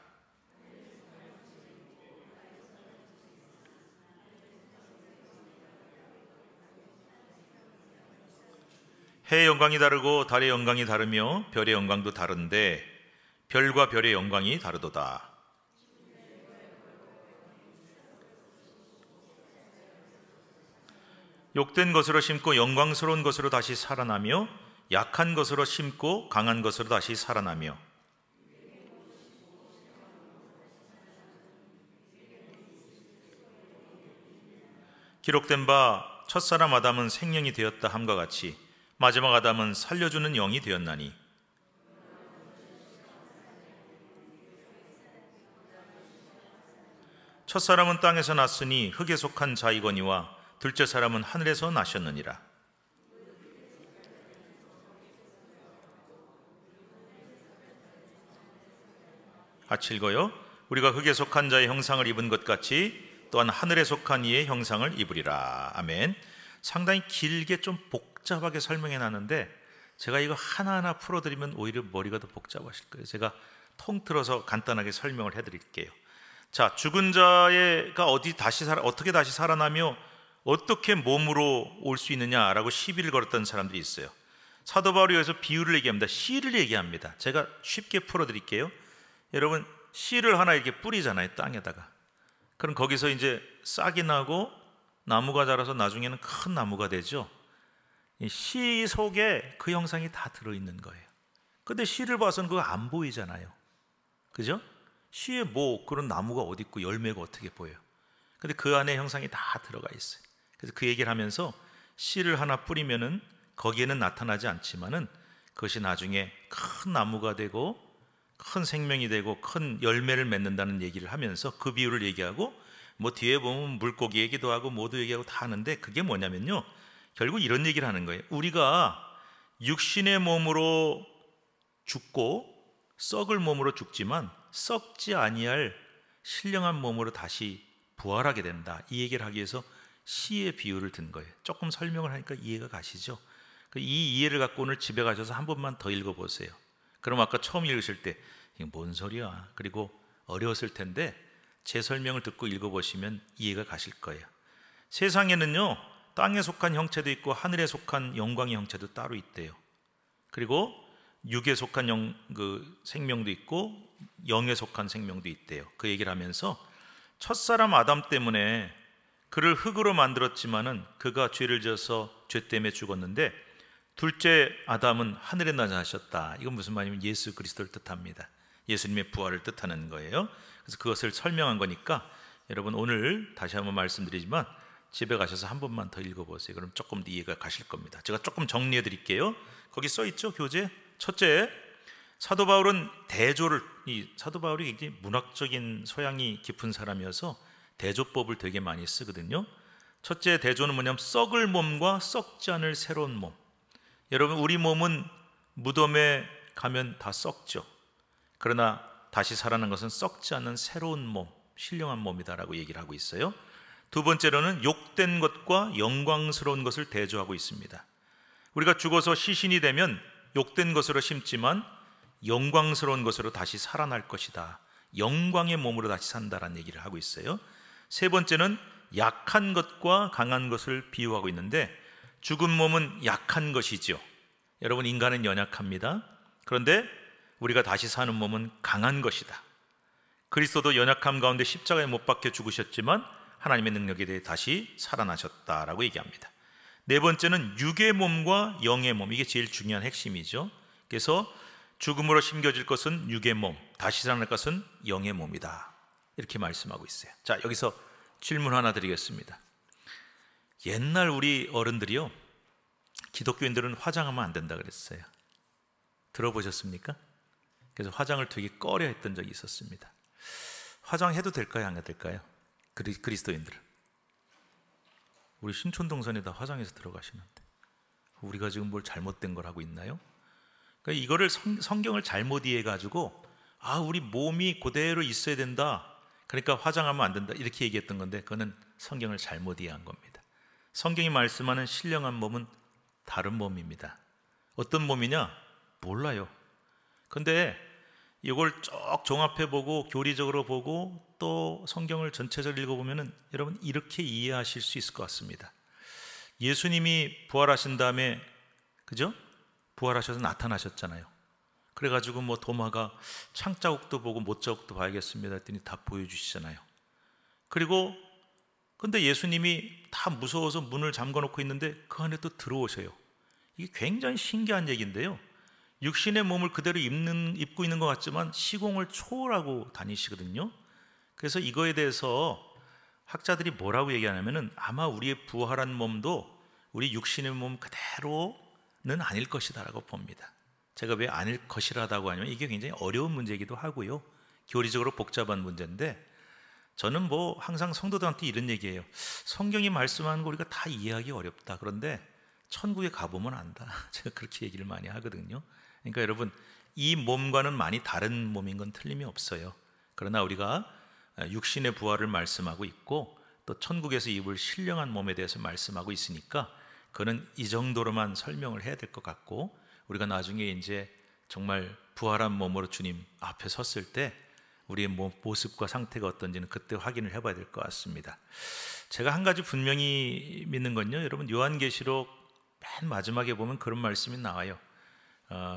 해의 영광이 다르고 달의 영광이 다르며 별의 영광도 다른데 별과 별의 영광이 다르도다. 욕된 것으로 심고 영광스러운 것으로 다시 살아나며 약한 것으로 심고 강한 것으로 다시 살아나며 기록된 바 첫사람 아담은 생명이 되었다 함과 같이 마지막 아담은 살려주는 영이 되었나니 첫사람은 땅에서 났으니 흙에 속한 자이거니와 둘째 사람은 하늘에서 나셨느니라. 같이 읽어요. 우리가 흙에 속한 자의 형상을 입은 것 같이 또한 하늘에 속한 이의 형상을 입으리라. 아멘. 상당히 길게 좀 복잡하게 설명해 놨는데 제가 이거 하나하나 풀어드리면 오히려 머리가 더 복잡하실 거예요. 제가 통틀어서 간단하게 설명을 해드릴게요. 자, 죽은 자가 어떻게 다시 살아나며 어떻게 몸으로 올 수 있느냐라고 시비를 걸었던 사람들이 있어요. 사도 바울이 여기서 비유를 얘기합니다. 씨를 얘기합니다. 제가 쉽게 풀어드릴게요. 여러분, 씨를 하나 이렇게 뿌리잖아요, 땅에다가. 그럼 거기서 이제 싹이 나고 나무가 자라서 나중에는 큰 나무가 되죠. 이 씨 속에 그 형상이 다 들어있는 거예요. 근데 씨를 봐서는 그거 안 보이잖아요. 그죠? 씨에 뭐 그런 나무가 어디 있고 열매가 어떻게 보여요? 근데 그 안에 형상이 다 들어가 있어요. 그래서 그 얘기를 하면서 씨를 하나 뿌리면은 거기에는 나타나지 않지만은 그것이 나중에 큰 나무가 되고 큰 생명이 되고 큰 열매를 맺는다는 얘기를 하면서 그 비유를 얘기하고 뭐 뒤에 보면 물고기 얘기도 하고 모두 얘기하고 다 하는데 그게 뭐냐면요, 결국 이런 얘기를 하는 거예요. 우리가 육신의 몸으로 죽고 썩을 몸으로 죽지만 썩지 아니할 신령한 몸으로 다시 부활하게 된다, 이 얘기를 하기 위해서 씨의 비유를 든 거예요. 조금 설명을 하니까 이해가 가시죠? 이 이해를 갖고 오늘 집에 가셔서 한 번만 더 읽어보세요. 그럼 아까 처음 읽으실 때 이게 뭔 소리야? 그리고 어려웠을 텐데 제 설명을 듣고 읽어보시면 이해가 가실 거예요. 세상에는요, 땅에 속한 형체도 있고 하늘에 속한 영광의 형체도 따로 있대요. 그리고 육에 속한 생명도 있고 영에 속한 생명도 있대요. 그 얘기를 하면서 첫사람 아담 때문에 그를 흙으로 만들었지만은 그가 죄를 지어서 죄 때문에 죽었는데 둘째 아담은 하늘에 나셨다. 이건 무슨 말이냐면 예수 그리스도를 뜻합니다. 예수님의 부활을 뜻하는 거예요. 그래서 그것을 설명한 거니까 여러분 오늘 다시 한번 말씀드리지만 집에 가셔서 한 번만 더 읽어보세요. 그럼 조금 더 이해가 가실 겁니다. 제가 조금 정리해 드릴게요. 거기 써 있죠, 교재. 첫째, 사도 바울은 사도 바울이 굉장히 문학적인 소양이 깊은 사람이어서 대조법을 되게 많이 쓰거든요. 첫째 대조는 뭐냐면 썩을 몸과 썩지 않을 새로운 몸. 여러분, 우리 몸은 무덤에 가면 다 썩죠. 그러나 다시 살아난 것은 썩지 않는 새로운 몸, 신령한 몸이다라고 얘기를 하고 있어요. 두 번째로는 욕된 것과 영광스러운 것을 대조하고 있습니다. 우리가 죽어서 시신이 되면 욕된 것으로 심지만 영광스러운 것으로 다시 살아날 것이다. 영광의 몸으로 다시 산다라는 얘기를 하고 있어요. 세 번째는 약한 것과 강한 것을 비유하고 있는데 죽은 몸은 약한 것이죠. 여러분, 인간은 연약합니다. 그런데 우리가 다시 사는 몸은 강한 것이다. 그리스도도 연약함 가운데 십자가에 못 박혀 죽으셨지만 하나님의 능력에 대해 다시 살아나셨다라고 얘기합니다. 네 번째는 육의 몸과 영의 몸, 이게 제일 중요한 핵심이죠. 그래서 죽음으로 심겨질 것은 육의 몸, 다시 살아날 것은 영의 몸이다, 이렇게 말씀하고 있어요. 자, 여기서 질문 하나 드리겠습니다. 옛날 우리 어른들이요, 기독교인들은 화장하면 안 된다 그랬어요. 들어보셨습니까? 그래서 화장을 되게 꺼려 했던 적이 있었습니다. 화장해도 될까요, 안 해도 될까요? 그리스도인들은. 우리 신촌동산에다 화장해서 들어가시는데 우리가 지금 뭘 잘못된 걸 하고 있나요? 그러니까 이거를 성경을 잘못 이해해가지고 우리 몸이 그대로 있어야 된다, 그러니까 화장하면 안 된다, 이렇게 얘기했던 건데 그거는 성경을 잘못 이해한 겁니다. 성경이 말씀하는 신령한 몸은 다른 몸입니다. 어떤 몸이냐? 몰라요. 근데 이걸 쭉 종합해보고 교리적으로 보고 또 성경을 전체적으로 읽어보면 여러분 이렇게 이해하실 수 있을 것 같습니다. 예수님이 부활하신 다음에, 그죠? 부활하셔서 나타나셨잖아요. 그래가지고 뭐 도마가 창자국도 보고 못자국도 봐야겠습니다 했더니 다 보여주시잖아요. 그리고 근데 예수님이 다 무서워서 문을 잠궈 놓고 있는데 그 안에 또 들어오셔요. 이게 굉장히 신기한 얘기인데요, 육신의 몸을 그대로 입고 있는 것 같지만 시공을 초월하고 다니시거든요. 그래서 이거에 대해서 학자들이 뭐라고 얘기하냐면은 아마 우리의 부활한 몸도 우리 육신의 몸 그대로는 아닐 것이다라고 봅니다. 제가 왜 아닐 것이라고 하냐면 이게 굉장히 어려운 문제이기도 하고요, 교리적으로 복잡한 문제인데, 저는 뭐 항상 성도들한테 이런 얘기해요. 성경이 말씀하는 거 우리가 다 이해하기 어렵다. 그런데 천국에 가보면 안다. 제가 그렇게 얘기를 많이 하거든요. 그러니까 여러분, 이 몸과는 많이 다른 몸인 건 틀림이 없어요. 그러나 우리가 육신의 부활을 말씀하고 있고 또 천국에서 입을 신령한 몸에 대해서 말씀하고 있으니까 그는 이 정도로만 설명을 해야 될 것 같고, 우리가 나중에 이제 정말 부활한 몸으로 주님 앞에 섰을 때 우리의 모습과 상태가 어떤지는 그때 확인을 해봐야 될 것 같습니다. 제가 한 가지 분명히 믿는 건요, 여러분, 요한계시록 맨 마지막에 보면 그런 말씀이 나와요.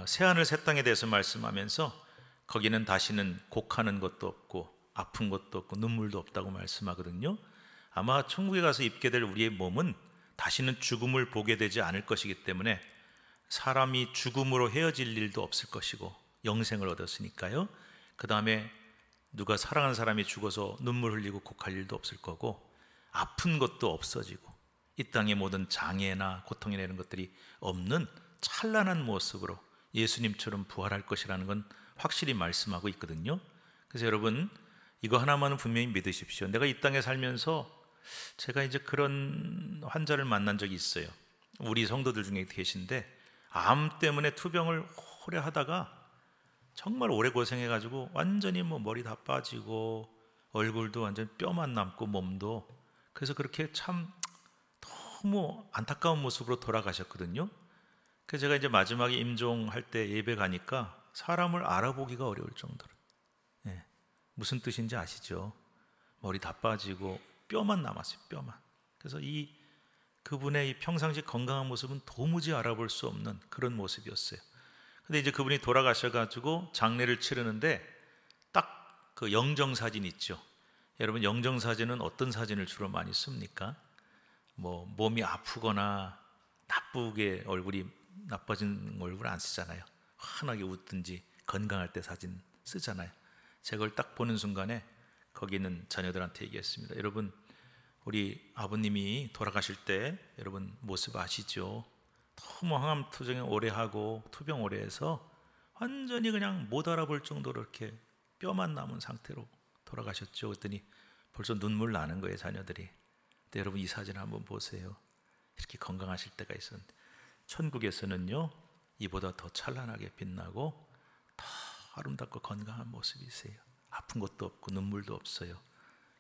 새하늘 새 땅에 대해서 말씀하면서 거기는 다시는 곡하는 것도 없고 아픈 것도 없고 눈물도 없다고 말씀하거든요. 아마 천국에 가서 입게 될 우리의 몸은 다시는 죽음을 보게 되지 않을 것이기 때문에 사람이 죽음으로 헤어질 일도 없을 것이고 영생을 얻었으니까요. 그 다음에 누가 사랑하는 사람이 죽어서 눈물 흘리고 곡할 일도 없을 거고, 아픈 것도 없어지고 이 땅의 모든 장애나 고통이나 이런 것들이 없는 찬란한 모습으로 예수님처럼 부활할 것이라는 건 확실히 말씀하고 있거든요. 그래서 여러분, 이거 하나만은 분명히 믿으십시오. 내가 이 땅에 살면서 제가 이제 그런 환자를 만난 적이 있어요. 우리 성도들 중에 계신데 암 때문에 투병을 오래 하다가 정말 오래 고생해가지고 완전히 뭐 머리 다 빠지고 얼굴도 완전 뼈만 남고 몸도, 그래서 그렇게 참 너무 안타까운 모습으로 돌아가셨거든요. 그래서 제가 이제 마지막에 임종할 때 예배 가니까 사람을 알아보기가 어려울 정도로, 무슨 뜻인지 아시죠? 머리 다 빠지고 뼈만 남았어요, 뼈만. 그래서 그분의 이 평상시 건강한 모습은 도무지 알아볼 수 없는 그런 모습이었어요. 근데 이제 그분이 돌아가셔가지고 장례를 치르는데 딱 그 영정사진 있죠. 여러분, 영정사진은 어떤 사진을 주로 많이 씁니까? 뭐 몸이 아프거나 나쁘게 얼굴이 나빠진 얼굴 안 쓰잖아요. 환하게 웃든지 건강할 때 사진 쓰잖아요. 제가 그걸 딱 보는 순간에 거기 있는 자녀들한테 얘기했습니다. 여러분, 우리 아버님이 돌아가실 때 여러분 모습 아시죠? 너무 항암 투병 오래 하고 투병 오래 해서 완전히 그냥 못 알아볼 정도로 이렇게 뼈만 남은 상태로 돌아가셨죠. 그랬더니 벌써 눈물 나는 거예요, 자녀들이. 근데 여러분, 이 사진 한번 보세요. 이렇게 건강하실 때가 있었는데 천국에서는요, 이보다 더 찬란하게 빛나고 더 아름답고 건강한 모습이세요. 아픈 것도 없고 눈물도 없어요.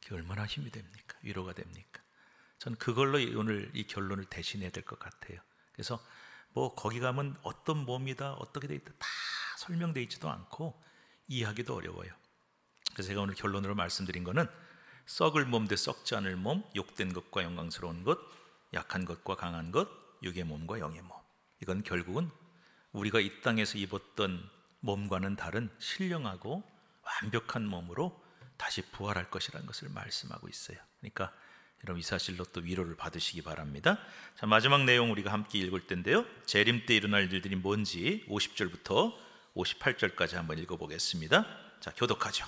그게 얼마나 힘이 됩니까? 위로가 됩니까? 전 그걸로 오늘 이 결론을 대신해야 될 것 같아요. 그래서 뭐 거기 가면 어떤 몸이다 어떻게 돼 있다 다 설명되어 있지도 않고 이해하기도 어려워요. 그래서 제가 오늘 결론으로 말씀드린 거는 썩을 몸 대 썩지 않을 몸, 욕된 것과 영광스러운 것, 약한 것과 강한 것, 육의 몸과 영의 몸. 이건 결국은 우리가 이 땅에서 입었던 몸과는 다른 신령하고 완벽한 몸으로 다시 부활할 것이라는 것을 말씀하고 있어요. 그러니까 여러분, 이 사실로 또 위로를 받으시기 바랍니다. 자, 마지막 내용 우리가 함께 읽을 텐데요, 재림 때 일어날 일들이 뭔지 50절부터 58절까지 한번 읽어보겠습니다. 자, 교독하죠.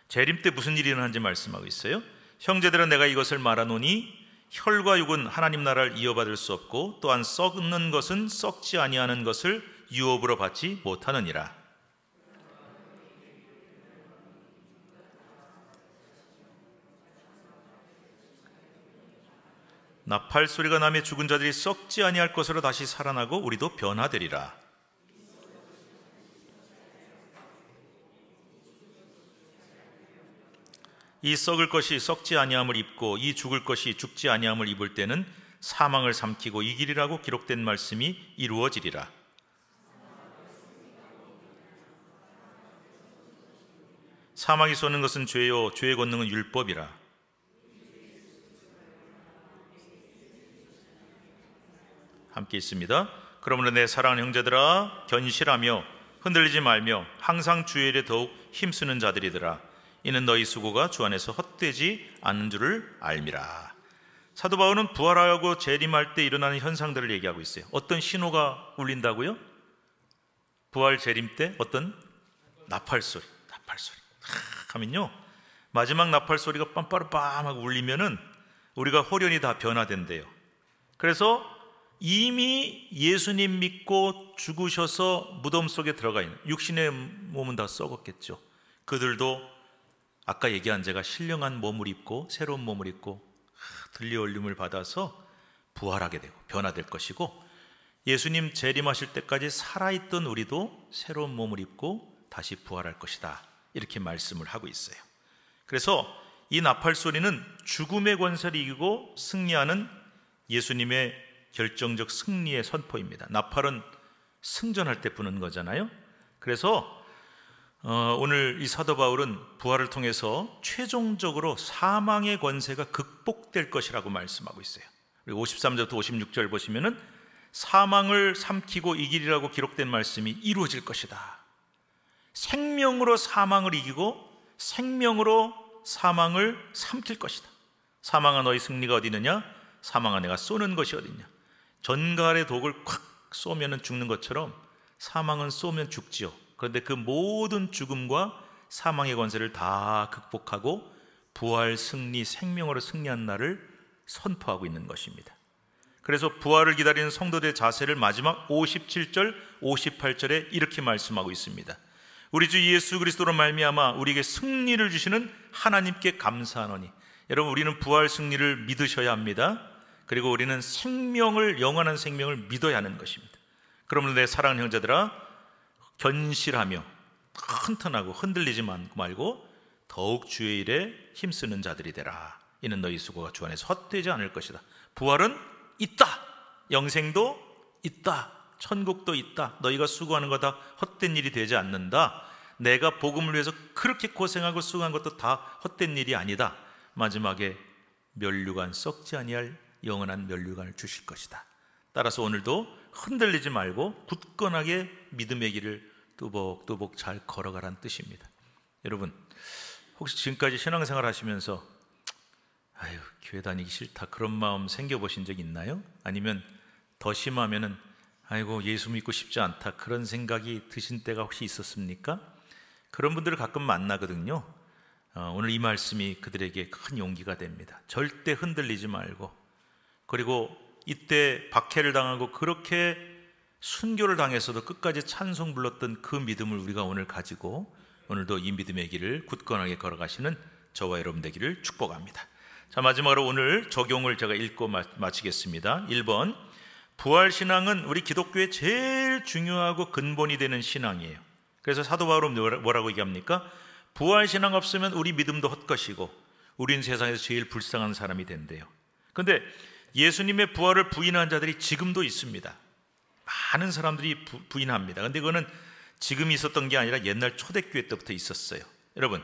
재림 때 무슨 일이 일어나는지 말씀하고 있어요. 형제들아, 내가 이것을 말하노니 혈과 육은 하나님 나라를 이어받을 수 없고 또한 썩는 것은 썩지 아니하는 것을 유업으로 받지 못하느니라. 나팔 소리가 나며 죽은 자들이 썩지 아니할 것으로 다시 살아나고 우리도 변화되리라. 이 썩을 것이 썩지 아니함을 입고 이 죽을 것이 죽지 아니함을 입을 때는 사망을 삼키고 이기리라고 기록된 말씀이 이루어지리라. 사망이 쏘는 것은 죄요 죄의 권능은 율법이라. 함께 있습니다. 그러므로 내 사랑하는 형제들아, 견실하며 흔들리지 말며 항상 주의 일에 더욱 힘쓰는 자들이더라. 이는 너희 수고가 주 안에서 헛되지 않는 줄을 알미라. 사도 바울은 부활하고 재림할 때 일어나는 현상들을 얘기하고 있어요. 어떤 신호가 울린다고요? 부활 재림 때 어떤 나팔소리 하면요, 마지막 나팔소리가 빰빠르빰하고 울리면은 우리가 홀연히 다 변화된대요. 그래서 이미 예수님 믿고 죽으셔서 무덤 속에 들어가 있는 육신의 몸은 다 썩었겠죠. 그들도 아까 얘기한 제가 신령한 몸을 입고 새로운 몸을 입고 들려 올림을 받아서 부활하게 되고 변화될 것이고, 예수님 재림하실 때까지 살아있던 우리도 새로운 몸을 입고 다시 부활할 것이다, 이렇게 말씀을 하고 있어요. 그래서 이 나팔소리는 죽음의 권세를 이기고 승리하는 예수님의 결정적 승리의 선포입니다. 나팔은 승전할 때 부는 거잖아요. 그래서 오늘 이 사도 바울은 부활을 통해서 최종적으로 사망의 권세가 극복될 것이라고 말씀하고 있어요. 그리고 53절부터 56절 보시면은 사망을 삼키고 이기리라고 기록된 말씀이 이루어질 것이다. 생명으로 사망을 이기고 생명으로 사망을 삼킬 것이다. 사망아 너희 승리가 어디 있느냐? 사망아 내가 쏘는 것이 어디 있냐? 전갈의 독을 콱 쏘면 죽는 것처럼 사망은 쏘면 죽지요. 그런데 그 모든 죽음과 사망의 권세를 다 극복하고 부활 승리, 생명으로 승리한 날을 선포하고 있는 것입니다. 그래서 부활을 기다리는 성도들의 자세를 마지막 57절, 58절에 이렇게 말씀하고 있습니다. 우리 주 예수 그리스도로 말미암아 우리에게 승리를 주시는 하나님께 감사하노니. 여러분, 우리는 부활 승리를 믿으셔야 합니다. 그리고 우리는 생명을, 영원한 생명을 믿어야 하는 것입니다. 그러므로 내 사랑하는 형제들아, 견실하며 튼튼하고 흔들리지 말고 더욱 주의 일에 힘쓰는 자들이 되라. 이는 너희 수고가 주 안에서 헛되지 않을 것이다. 부활은 있다. 영생도 있다. 천국도 있다. 너희가 수고하는 거 다 헛된 일이 되지 않는다. 내가 복음을 위해서 그렇게 고생하고 수고한 것도 다 헛된 일이 아니다. 마지막에 면류관, 썩지 아니할 영원한 면류관을 주실 것이다. 따라서 오늘도 흔들리지 말고 굳건하게 믿음의 길을 뚜벅뚜벅 잘 걸어가란 뜻입니다. 여러분, 혹시 지금까지 신앙생활 하시면서 아유, 교회 다니기 싫다, 그런 마음 생겨보신 적 있나요? 아니면 더 심하면은 아이고, 예수 믿고 싶지 않다, 그런 생각이 드신 때가 혹시 있었습니까? 그런 분들을 가끔 만나거든요. 오늘 이 말씀이 그들에게 큰 용기가 됩니다. 절대 흔들리지 말고, 그리고 이때 박해를 당하고 그렇게 순교를 당해서도 끝까지 찬송 불렀던 그 믿음을 우리가 오늘 가지고 오늘도 이 믿음의 길을 굳건하게 걸어가시는 저와 여러분 되기를 축복합니다. 자, 마지막으로 오늘 적용을 제가 읽고 마치겠습니다. 1번, 부활신앙은 우리 기독교의 제일 중요하고 근본이 되는 신앙이에요. 그래서 사도 바울은 뭐라고 얘기합니까? 부활신앙 없으면 우리 믿음도 헛것이고 우린 세상에서 제일 불쌍한 사람이 된대요. 그런데 예수님의 부활을 부인한 자들이 지금도 있습니다. 많은 사람들이 부인합니다. 그런데 그거는 지금 있었던 게 아니라 옛날 초대교회 때부터 있었어요. 여러분,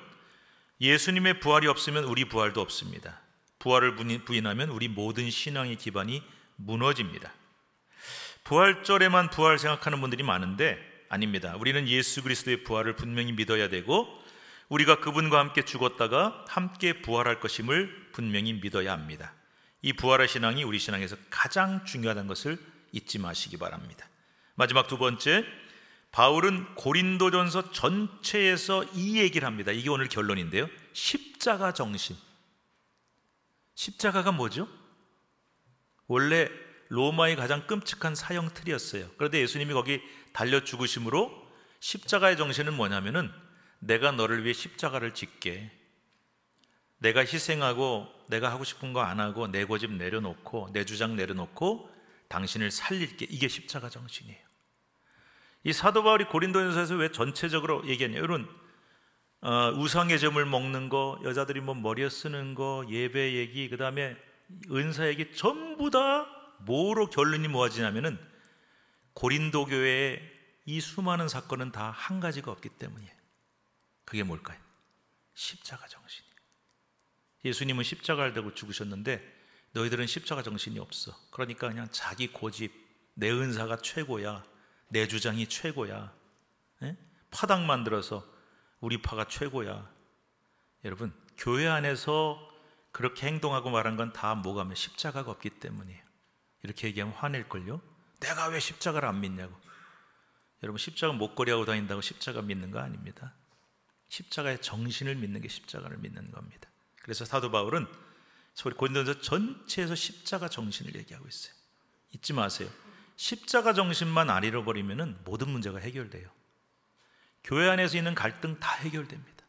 예수님의 부활이 없으면 우리 부활도 없습니다. 부활을 부인하면 우리 모든 신앙의 기반이 무너집니다. 부활절에만 부활 생각하는 분들이 많은데 아닙니다. 우리는 예수 그리스도의 부활을 분명히 믿어야 되고 우리가 그분과 함께 죽었다가 함께 부활할 것임을 분명히 믿어야 합니다. 이 부활의 신앙이 우리 신앙에서 가장 중요하다는 것을 잊지 마시기 바랍니다. 마지막 두 번째, 바울은 고린도전서 전체에서 이 얘기를 합니다. 이게 오늘 결론인데요. 십자가 정신. 십자가가 뭐죠? 원래 로마의 가장 끔찍한 사형 틀이었어요. 그런데 예수님이 거기 달려 죽으심으로 십자가의 정신은 뭐냐면은 내가 너를 위해 십자가를 짓게, 내가 희생하고 내가 하고 싶은 거 안 하고 내 고집 내려놓고 내 주장 내려놓고 당신을 살릴게, 이게 십자가 정신이에요. 이 사도 바울이 고린도전서에서 왜 전체적으로 얘기하냐, 여러분, 우상의 점을 먹는 거, 여자들이 뭐 머리에 쓰는 거, 예배 얘기, 그 다음에 은사 얘기, 전부 다 뭐로 결론이 모아지냐면은 고린도 교회의 이 수많은 사건은 다 한 가지가 없기 때문이에요. 그게 뭘까요? 십자가 정신이에요. 예수님은 십자가를 대고 죽으셨는데 너희들은 십자가 정신이 없어. 그러니까 그냥 자기 고집, 내 은사가 최고야, 내 주장이 최고야, 파당 만들어서 우리 파가 최고야. 여러분, 교회 안에서 그렇게 행동하고 말한 건 다 뭐가 하면 십자가가 없기 때문이에요. 이렇게 얘기하면 화낼걸요? 내가 왜 십자가를 안 믿냐고. 여러분, 십자가 목걸이하고 다닌다고 십자가 믿는 거 아닙니다. 십자가의 정신을 믿는 게 십자가를 믿는 겁니다. 그래서 사도 바울은 우리 고린도전서 전체에서 십자가 정신을 얘기하고 있어요. 잊지 마세요. 십자가 정신만 안 잃어버리면 모든 문제가 해결돼요. 교회 안에서 있는 갈등 다 해결됩니다.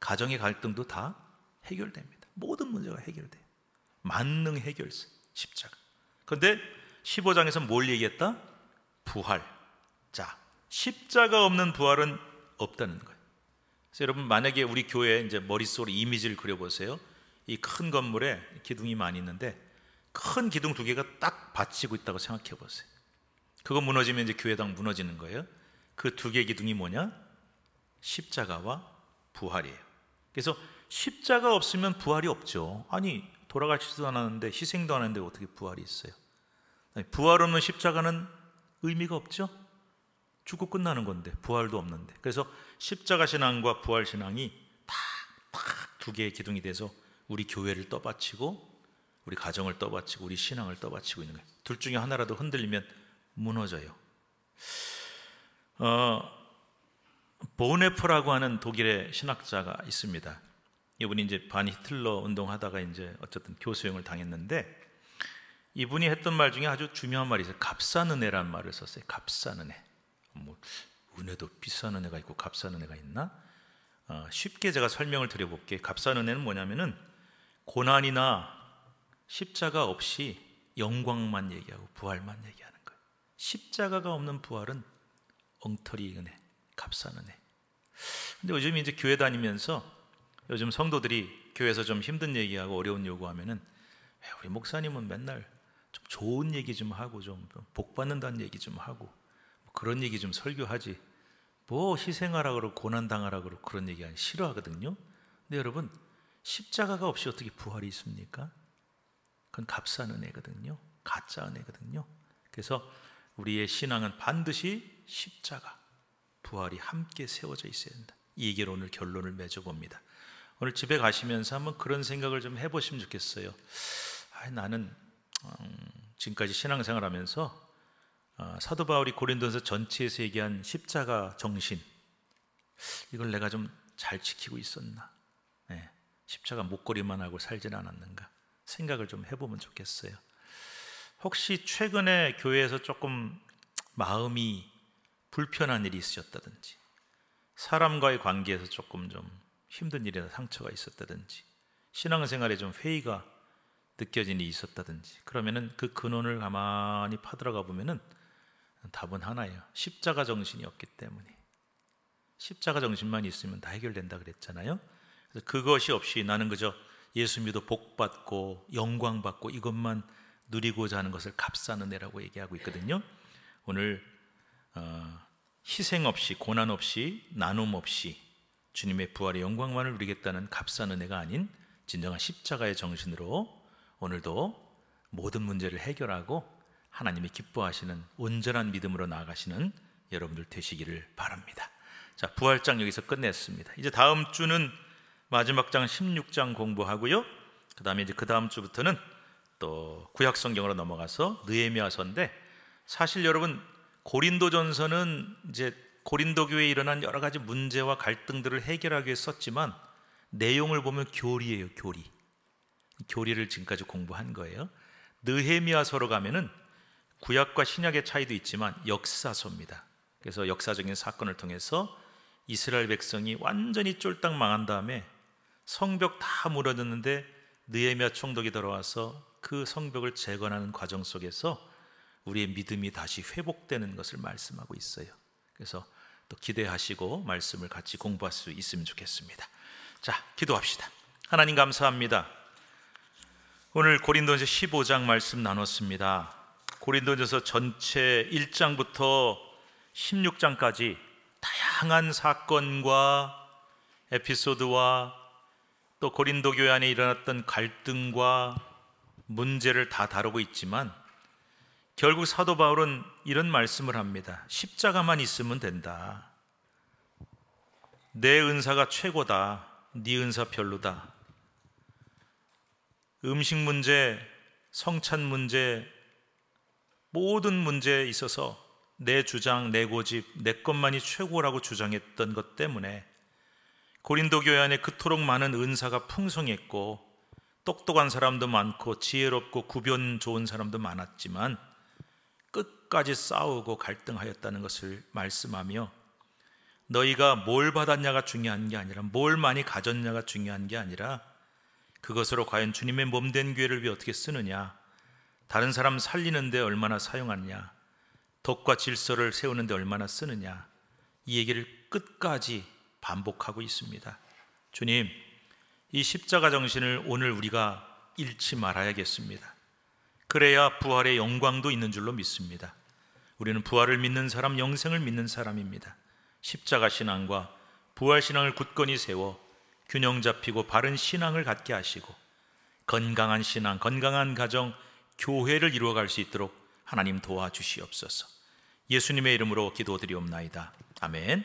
가정의 갈등도 다 해결됩니다. 모든 문제가 해결돼요. 만능 해결사, 십자가. 그런데 15장에서 뭘 얘기했다? 부활. 자, 십자가 없는 부활은 없다는 거예요. 그래서 여러분, 만약에 우리 교회에 이제 머릿속으로 이미지를 그려보세요. 이 큰 건물에 기둥이 많이 있는데 큰 기둥 두 개가 딱 받치고 있다고 생각해 보세요. 그거 무너지면 이제 교회당 무너지는 거예요. 그 두 개의 기둥이 뭐냐? 십자가와 부활이에요. 그래서 십자가 없으면 부활이 없죠. 아니, 돌아가시지도 않았는데 희생도 안 했는데 어떻게 부활이 있어요? 아니, 부활 없는 십자가는 의미가 없죠. 죽고 끝나는 건데 부활도 없는데. 그래서 십자가 신앙과 부활 신앙이 딱 두 개의 기둥이 돼서 우리 교회를 떠받치고 우리 가정을 떠받치고 우리 신앙을 떠받치고 있는 거예요. 둘 중에 하나라도 흔들리면 무너져요. 보네프라고 하는 독일의 신학자가 있습니다. 이분이 이제 반히 히틀러 운동하다가 이제 어쨌든 교수형을 당했는데, 이분이 했던 말 중에 아주 중요한 말이 있어요. 값싼 은혜라는 말을 썼어요. 값싼 은혜. 뭐 은혜도 비싼 은혜가 있고 값싼 은혜가 있나? 쉽게 제가 설명을 드려볼게요. 값싼 은혜는 뭐냐면은 고난이나 십자가 없이 영광만 얘기하고 부활만 얘기하는 거예요. 십자가가 없는 부활은 엉터리 은혜, 값싼 은혜. 근데 요즘 이제 교회 다니면서 요즘 성도들이 교회에서 좀 힘든 얘기하고 어려운 요구하면은 우리 목사님은 맨날 좀 좋은 얘기 좀 하고 좀 복 받는다는 얘기 좀 하고 뭐 그런 얘기 좀 설교하지, 뭐 희생하라 그러고 고난 당하라 그러고 그런 얘기 하기 싫어하거든요. 근데 여러분, 십자가가 없이 어떻게 부활이 있습니까? 그건 값싼 은혜거든요. 가짜 은혜거든요. 그래서 우리의 신앙은 반드시 십자가, 부활이 함께 세워져 있어야 된다. 이 얘기로 오늘 결론을 맺어봅니다. 오늘 집에 가시면서 한번 그런 생각을 좀 해보시면 좋겠어요. 나는 지금까지 신앙생활하면서 사도 바울이 고린도전서 전체에서 얘기한 십자가 정신, 이걸 내가 좀 잘 지키고 있었나? 네, 십자가 목걸이만 하고 살지는 않았는가? 생각을 좀 해보면 좋겠어요. 혹시 최근에 교회에서 조금 마음이 불편한 일이 있으셨다든지, 사람과의 관계에서 조금 좀 힘든 일이나 상처가 있었다든지, 신앙생활에 좀 회의가 느껴진 일이 있었다든지, 그러면은 그 근원을 가만히 파들어가 보면은 답은 하나예요. 십자가 정신이 없기 때문에. 십자가 정신만 있으면 다 해결된다 그랬잖아요. 그래서 그것이 없이 나는 그저 예수 믿어 복 받고 영광 받고 이것만 누리고자 하는 것을 값싼 은혜라고 얘기하고 있거든요. 오늘 희생 없이, 고난 없이, 나눔 없이 주님의 부활의 영광만을 누리겠다는 값싼 은혜가 아닌 진정한 십자가의 정신으로 오늘도 모든 문제를 해결하고 하나님이 기뻐하시는 온전한 믿음으로 나아가시는 여러분들 되시기를 바랍니다. 자, 부활장 여기서 끝냈습니다. 이제 다음 주는 마지막 장 16장 공부하고요. 그 다음에 이제 그 다음 주부터는 또 구약 성경으로 넘어가서 느헤미야서인데, 사실 여러분 고린도전서는 이제 고린도 교회에 일어난 여러 가지 문제와 갈등들을 해결하기 위해서 썼지만 내용을 보면 교리예요. 교리를 지금까지 공부한 거예요. 느헤미야서로 가면은 구약과 신약의 차이도 있지만 역사서입니다. 그래서 역사적인 사건을 통해서 이스라엘 백성이 완전히 쫄딱 망한 다음에 성벽 다 무너졌는데 느헤미야 총독이 들어와서 그 성벽을 재건하는 과정 속에서 우리의 믿음이 다시 회복되는 것을 말씀하고 있어요. 그래서 또 기대하시고 말씀을 같이 공부할 수 있으면 좋겠습니다. 자, 기도합시다. 하나님 감사합니다. 오늘 고린도전서 15장 말씀 나눴습니다. 고린도전서 전체 1장부터 16장까지 다양한 사건과 에피소드와 또 고린도 교회 안에 일어났던 갈등과 문제를 다 다루고 있지만 결국 사도 바울은 이런 말씀을 합니다. 십자가만 있으면 된다. 내 은사가 최고다. 네 은사 별로다. 음식 문제, 성찬 문제, 모든 문제에 있어서 내 주장, 내 고집, 내 것만이 최고라고 주장했던 것 때문에 고린도 교회 안에 그토록 많은 은사가 풍성했고 똑똑한 사람도 많고 지혜롭고 구변 좋은 사람도 많았지만 끝까지 싸우고 갈등하였다는 것을 말씀하며, 너희가 뭘 받았냐가 중요한 게 아니라 뭘 많이 가졌냐가 중요한 게 아니라 그것으로 과연 주님의 몸된 교회를 위해 어떻게 쓰느냐, 다른 사람 살리는데 얼마나 사용하느냐, 덕과 질서를 세우는데 얼마나 쓰느냐, 이 얘기를 끝까지 반복하고 있습니다. 주님, 이 십자가 정신을 오늘 우리가 잃지 말아야겠습니다. 그래야 부활의 영광도 있는 줄로 믿습니다. 우리는 부활을 믿는 사람, 영생을 믿는 사람입니다. 십자가 신앙과 부활 신앙을 굳건히 세워 균형 잡히고 바른 신앙을 갖게 하시고 건강한 신앙, 건강한 가정, 교회를 이루어갈 수 있도록 하나님 도와주시옵소서. 예수님의 이름으로 기도드리옵나이다. 아멘.